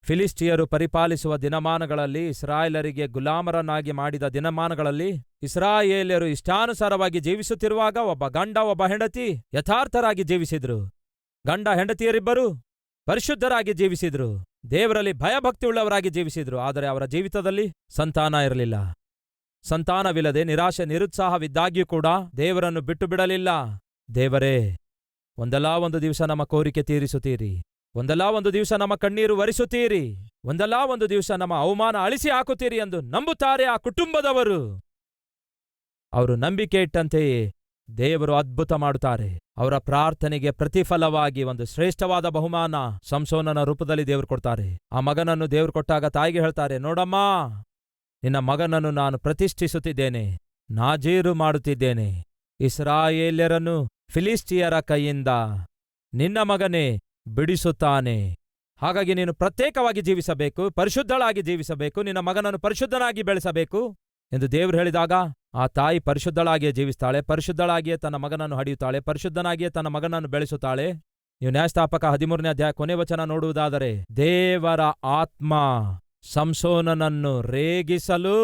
ಫಿಲಿಸ್ಟಿಯರು ಪರಿಪಾಲಿಸುವ ದಿನಮಾನಗಳಲ್ಲಿ, ಇಸ್ರಾಯೇಲರಿಗೆ ಗುಲಾಮರನ್ನಾಗಿ ಮಾಡಿದ ದಿನಮಾನಗಳಲ್ಲಿ, ಇಸ್ರಾಯೇಲ್ಯರು ಇಷ್ಟಾನುಸಾರವಾಗಿ ಜೀವಿಸುತ್ತಿರುವಾಗ ಒಬ್ಬ ಗಂಡ ಒಬ್ಬ ಹೆಂಡತಿ ಯಥಾರ್ಥರಾಗಿ ಜೀವಿಸಿದ್ರು. ಗಂಡ ಹೆಂಡತಿಯರಿಬ್ಬರು ಪರಿಶುದ್ಧರಾಗಿ ಜೀವಿಸಿದ್ರು. ದೇವರಲ್ಲಿ ಭಯಭಕ್ತಿಯುಳ್ಳವರಾಗಿ ಜೀವಿಸಿದ್ರು. ಆದರೆ ಅವರ ಜೀವಿತದಲ್ಲಿ ಸಂತಾನ ಇರಲಿಲ್ಲ. ಸಂತಾನವಿಲ್ಲದೆ ನಿರಾಶೆ ನಿರುತ್ಸಾಹವಿದ್ದಾಗ್ಯೂ ಕೂಡ ದೇವರನ್ನು ಬಿಟ್ಟು ಬಿಡಲಿಲ್ಲ. ದೇವರೇ, ಒಂದಲ್ಲಾ ಒಂದು ದಿವಸ ನಮ್ಮ ಕೋರಿಕೆ ತೀರಿಸುತ್ತೀರಿ, ಒಂದಲ್ಲಾ ಒಂದು ದಿವಸ ನಮ್ಮ ಕಣ್ಣೀರು ಒರೆಸುತ್ತೀರಿ, ಒಂದಲ್ಲಾ ಒಂದು ದಿವಸ ನಮ್ಮ ಅವಮಾನ ಅಳಿಸಿ ಹಾಕುತ್ತೀರಿ ಎಂದು ನಂಬುತ್ತಾರೆ ಆ ಕುಟುಂಬದವರು. ಅವರು ನಂಬಿಕೆ ಇಟ್ಟಂತೆಯೇ ದೇವರು ಅದ್ಭುತ ಮಾಡುತ್ತಾರೆ. ಅವರ ಪ್ರಾರ್ಥನೆಗೆ ಪ್ರತಿಫಲವಾಗಿ ಒಂದು ಶ್ರೇಷ್ಠವಾದ ಬಹುಮಾನ ಸಂಸೋನನ ರೂಪದಲ್ಲಿ ದೇವರು ಕೊಡ್ತಾರೆ. ಆ ಮಗನನ್ನು ದೇವರು ಕೊಟ್ಟಾಗ ತಾಯಿಗೆ ಹೇಳ್ತಾರೆ, ನೋಡಮ್ಮ, ನಿನ್ನ ಮಗನನ್ನು ನಾನು ಪ್ರತಿಷ್ಠಿಸುತ್ತಿದ್ದೇನೆ, ನಾಜೀರು ಮಾಡುತ್ತಿದ್ದೇನೆ. ಇಸ್ರಾಯೇಲ್ಯರನ್ನು ಫಿಲಿಸ್ಟಿಯರ ಕೈಯಿಂದ ನಿನ್ನ ಮಗನೇ ಬಿಡಿಸುತ್ತಾನೆ. ಹಾಗಾಗಿ ನೀನು ಪ್ರತ್ಯೇಕವಾಗಿ ಜೀವಿಸಬೇಕು, ಪರಿಶುದ್ಧಳಾಗಿ ಜೀವಿಸಬೇಕು, ನಿನ್ನ ಮಗನನ್ನು ಪರಿಶುದ್ಧನಾಗಿ ಬೆಳೆಸಬೇಕು ಎಂದು ದೇವರು ಹೇಳಿದಾಗ ಆ ತಾಯಿ ಪರಿಶುದ್ಧಳಾಗಿಯೇ ಜೀವಿಸ್ತಾಳೆ, ಪರಿಶುದ್ಧಳಾಗಿಯೇ ತನ್ನ ಮಗನನ್ನು ಹಡಿಯುತ್ತಾಳೆ, ಪರಿಶುದ್ಧನಾಗಿಯೇ ತನ್ನ ಮಗನನ್ನು ಬೆಳೆಸುತ್ತಾಳೆ. ನೀವು ನ್ಯಾಯಸ್ಥಾಪಕ 13ನೇ ಅಧ್ಯಾಯ ಕೊನೆ ವಚನ ನೋಡುವುದಾದರೆ, ದೇವರ ಆತ್ಮ ಸಂಸೋನನನ್ನು ರೇಗಿಸಲು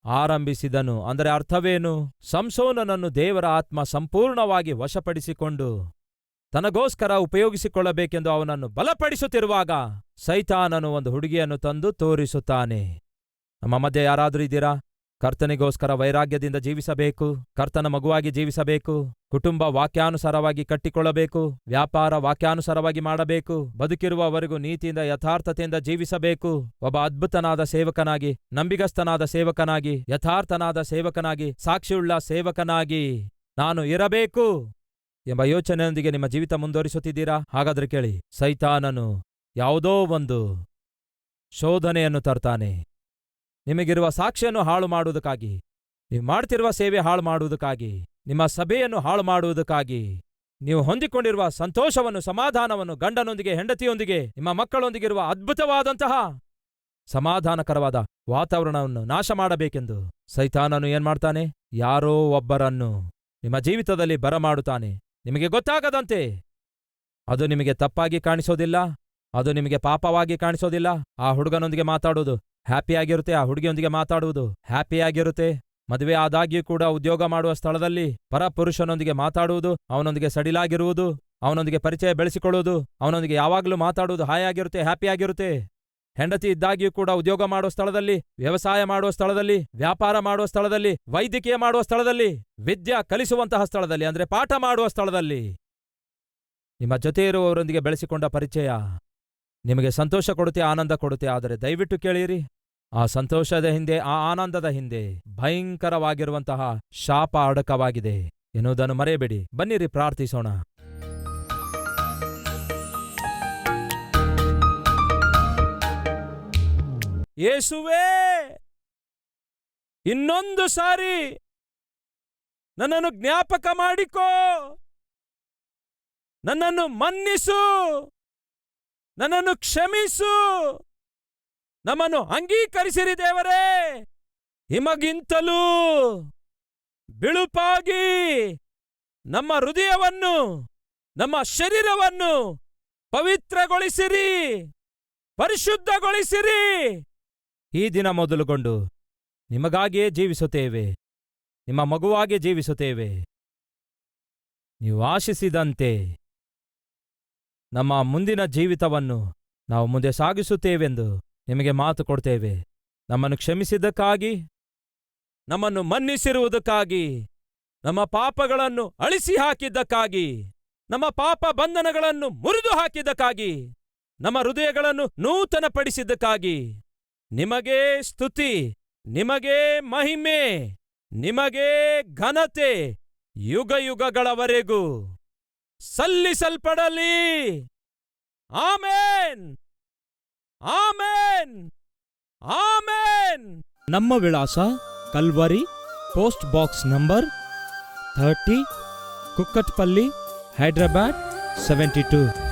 ಆರಂಭಿಸಿದನು. ಅಂದರೆ ಅರ್ಥವೇನು? ಸಂಸೋನನನ್ನು ದೇವರ ಆತ್ಮ ಸಂಪೂರ್ಣವಾಗಿ ವಶಪಡಿಸಿಕೊಂಡು ತನಗೋಸ್ಕರ ಉಪಯೋಗಿಸಿಕೊಳ್ಳಬೇಕೆಂದು ಅವನನ್ನು ಬಲಪಡಿಸುತ್ತಿರುವಾಗ ಸೈತಾನನು ಒಂದು ಹುಡುಗಿಯನ್ನು ತಂದು ತೋರಿಸುತ್ತಾನೆ. ನಮ್ಮ ಮಧ್ಯೆ ಯಾರಾದರೂ ಇದ್ದೀರಾ? ಕರ್ತನಿಗೋಸ್ಕರ ವೈರಾಗ್ಯದಿಂದ ಜೀವಿಸಬೇಕು, ಕರ್ತನ ಮಗುವಾಗಿ ಜೀವಿಸಬೇಕು, ಕುಟುಂಬ ವಾಕ್ಯಾನುಸಾರವಾಗಿ ಕಟ್ಟಿಕೊಳ್ಳಬೇಕು, ವ್ಯಾಪಾರ ವಾಕ್ಯಾನುಸಾರವಾಗಿ ಮಾಡಬೇಕು, ಬದುಕಿರುವವರೆಗೂ ನೀತಿಯಿಂದ ಯಥಾರ್ಥತೆಯಿಂದ ಜೀವಿಸಬೇಕು. ಒಬ್ಬ ಅದ್ಭುತನಾದ ಸೇವಕನಾಗಿ, ನಂಬಿಗಸ್ತನಾದ ಸೇವಕನಾಗಿ, ಯಥಾರ್ಥನಾದ ಸೇವಕನಾಗಿ, ಸಾಕ್ಷಿಯುಳ್ಳ ಸೇವಕನಾಗಿ ನಾನು ಇರಬೇಕು ಎಂಬ ಯೋಚನೆಯೊಂದಿಗೆ ನಿಮ್ಮ ಜೀವಿತ ಮುಂದುವರಿಸುತ್ತಿದ್ದೀರಾ? ಹಾಗಾದ್ರೆ ಕೇಳಿ, ಸೈತಾನನು ಯಾವುದೋ ಒಂದು ಶೋಧನೆಯನ್ನು ತರ್ತಾನೆ. ನಿಮಗಿರುವ ಸಾಕ್ಷಿಯನ್ನು ಹಾಳು ಮಾಡುವುದಕ್ಕಾಗಿ, ನೀವು ಮಾಡ್ತಿರುವ ಸೇವೆ ಹಾಳು ಮಾಡುವುದಕ್ಕಾಗಿ, ನಿಮ್ಮ ಸಭೆಯನ್ನು ಹಾಳು ಮಾಡುವುದಕ್ಕಾಗಿ, ನೀವು ಹೊಂದಿಕೊಂಡಿರುವ ಸಂತೋಷವನ್ನು, ಸಮಾಧಾನವನ್ನು, ಗಂಡನೊಂದಿಗೆ, ಹೆಂಡತಿಯೊಂದಿಗೆ, ನಿಮ್ಮ ಮಕ್ಕಳೊಂದಿಗಿರುವ ಅದ್ಭುತವಾದಂತಹ ಸಮಾಧಾನಕರವಾದ ವಾತಾವರಣವನ್ನು ನಾಶ ಮಾಡಬೇಕೆಂದು ಸೈತಾನನು ಏನ್ಮಾಡ್ತಾನೆ? ಯಾರೋ ಒಬ್ಬರನ್ನು ನಿಮ್ಮ ಜೀವಿತದಲ್ಲಿ ಬರಮಾಡುತ್ತಾನೆ. ನಿಮಗೆ ಗೊತ್ತಾಗದಂತೆ. ಅದು ನಿಮಗೆ ತಪ್ಪಾಗಿ ಕಾಣಿಸೋದಿಲ್ಲ, ಅದು ನಿಮಗೆ ಪಾಪವಾಗಿ ಕಾಣಿಸೋದಿಲ್ಲ. ಆ ಹುಡುಗನೊಂದಿಗೆ ಮಾತಾಡುವುದು ಹ್ಯಾಪಿಯಾಗಿರುತ್ತೆ, ಆ ಹುಡುಗಿಯೊಂದಿಗೆ ಮಾತಾಡುವುದು ಹ್ಯಾಪಿಯಾಗಿರುತ್ತೆ. ಮದುವೆ ಆದಾಗ್ಯೂ ಕೂಡ ಉದ್ಯೋಗ ಮಾಡುವ ಸ್ಥಳದಲ್ಲಿ ಪರಪುರುಷನೊಂದಿಗೆ ಮಾತಾಡುವುದು, ಅವನೊಂದಿಗೆ ಸಡಿಲಾಗಿರುವುದು, ಅವನೊಂದಿಗೆ ಪರಿಚಯ ಬೆಳೆಸಿಕೊಳ್ಳುವುದು, ಅವನೊಂದಿಗೆ ಯಾವಾಗಲೂ ಮಾತಾಡುವುದು ಹಾಯಾಗಿರುತ್ತೆ, ಹ್ಯಾಪಿಯಾಗಿರುತ್ತೆ. ಹೆಂಡತಿ ಇದ್ದಾಗ್ಯೂ ಕೂಡ ಉದ್ಯೋಗ ಮಾಡುವ ಸ್ಥಳದಲ್ಲಿ, ವ್ಯವಸಾಯ ಮಾಡುವ ಸ್ಥಳದಲ್ಲಿ, ವ್ಯಾಪಾರ ಮಾಡುವ ಸ್ಥಳದಲ್ಲಿ, ವೈದ್ಯಕೀಯ ಮಾಡುವ ಸ್ಥಳದಲ್ಲಿ, ವಿದ್ಯೆ ಕಲಿಸುವಂತಹ ಸ್ಥಳದಲ್ಲಿ, ಅಂದ್ರೆ ಪಾಠ ಮಾಡುವ ಸ್ಥಳದಲ್ಲಿ ನಿಮ್ಮ ಜೊತೆ ಇರುವವರೊಂದಿಗೆ ಬೆಳೆಸಿಕೊಂಡ ಪರಿಚಯ ನಿಮಗೆ ಸಂತೋಷ ಕೊಡುತ್ತೆ, ಆನಂದ ಕೊಡುತ್ತೆ. ಆದರೆ ದಯವಿಟ್ಟು ಕೇಳಿರಿ, ಆ ಸಂತೋಷದ ಹಿಂದೆ, ಆ ಆನಂದದ ಹಿಂದೆ ಭಯಂಕರವಾಗಿರುವಂತಹ ಶಾಪ ಅಡಕವಾಗಿದೆ ಎನ್ನುವುದನ್ನು ಮರೆಯಬೇಡಿ. ಬನ್ನಿರಿ ಪ್ರಾರ್ಥಿಸೋಣ. ಯೇಸುವೇ, ಇನ್ನೊಂದು ಸಾರಿ ನನ್ನನ್ನು ಜ್ಞಾಪಕ ಮಾಡಿಕೋ, ನನ್ನನ್ನು ಮನ್ನಿಸು, ನನ್ನನ್ನು ಕ್ಷಮಿಸು, ನಮ್ಮನ್ನು ಅಂಗೀಕರಿಸಿರಿ ದೇವರೇ. ಹಿಮಗಿಂತಲೂ ಬಿಳುಪಾಗಿ ನಮ್ಮ ಹೃದಯವನ್ನು, ನಮ್ಮ ಶರೀರವನ್ನು ಪವಿತ್ರಗೊಳಿಸಿರಿ, ಪರಿಶುದ್ಧಗೊಳಿಸಿರಿ. ಈ ದಿನ ಮೊದಲುಗೊಂಡು ನಿಮಗಾಗಿಯೇ ಜೀವಿಸುತ್ತೇವೆ, ನಿಮ್ಮ ಮಗುವಾಗಿ ಜೀವಿಸುತ್ತೇವೆ. ನೀವು ಆಶಿಸಿದಂತೆ ನಮ್ಮ ಮುಂದಿನ ಜೀವಿತವನ್ನು ನಾವು ಮುಂದೆ ಸಾಗಿಸುತ್ತೇವೆಂದು ನಿಮಗೆ ಮಾತು ಕೊಡ್ತೇವೆ. ನಮ್ಮನ್ನು ಕ್ಷಮಿಸಿದ್ದಕ್ಕಾಗಿ, ನಮ್ಮನ್ನು ಮನ್ನಿಸಿರುವುದಕ್ಕಾಗಿ, ನಮ್ಮ ಪಾಪಗಳನ್ನು ಅಳಿಸಿ ಹಾಕಿದ್ದಕ್ಕಾಗಿ, ನಮ್ಮ ಪಾಪ ಬಂಧನಗಳನ್ನು ಮುರಿದು ಹಾಕಿದ್ದಕ್ಕಾಗಿ, ನಮ್ಮ ಹೃದಯಗಳನ್ನು ನೂತನಪಡಿಸಿದ್ದಕ್ಕಾಗಿ ನಿಮಗೇ ಸ್ತುತಿ, ನಿಮಗೇ ಮಹಿಮೆ, ನಿಮಗೇ ಘನತೆ ಯುಗಯುಗಗಳವರೆಗೂ ಸಲ್ಲಿಸಲ್ಪಡಲಿ. ಆಮೇನ್, ಆಮೇನ್, ಆಮೇನ್. ನಮ್ಮ ವಿಳಾಸ Calvary, post box number 30, Kukatpally, Hyderabad 72.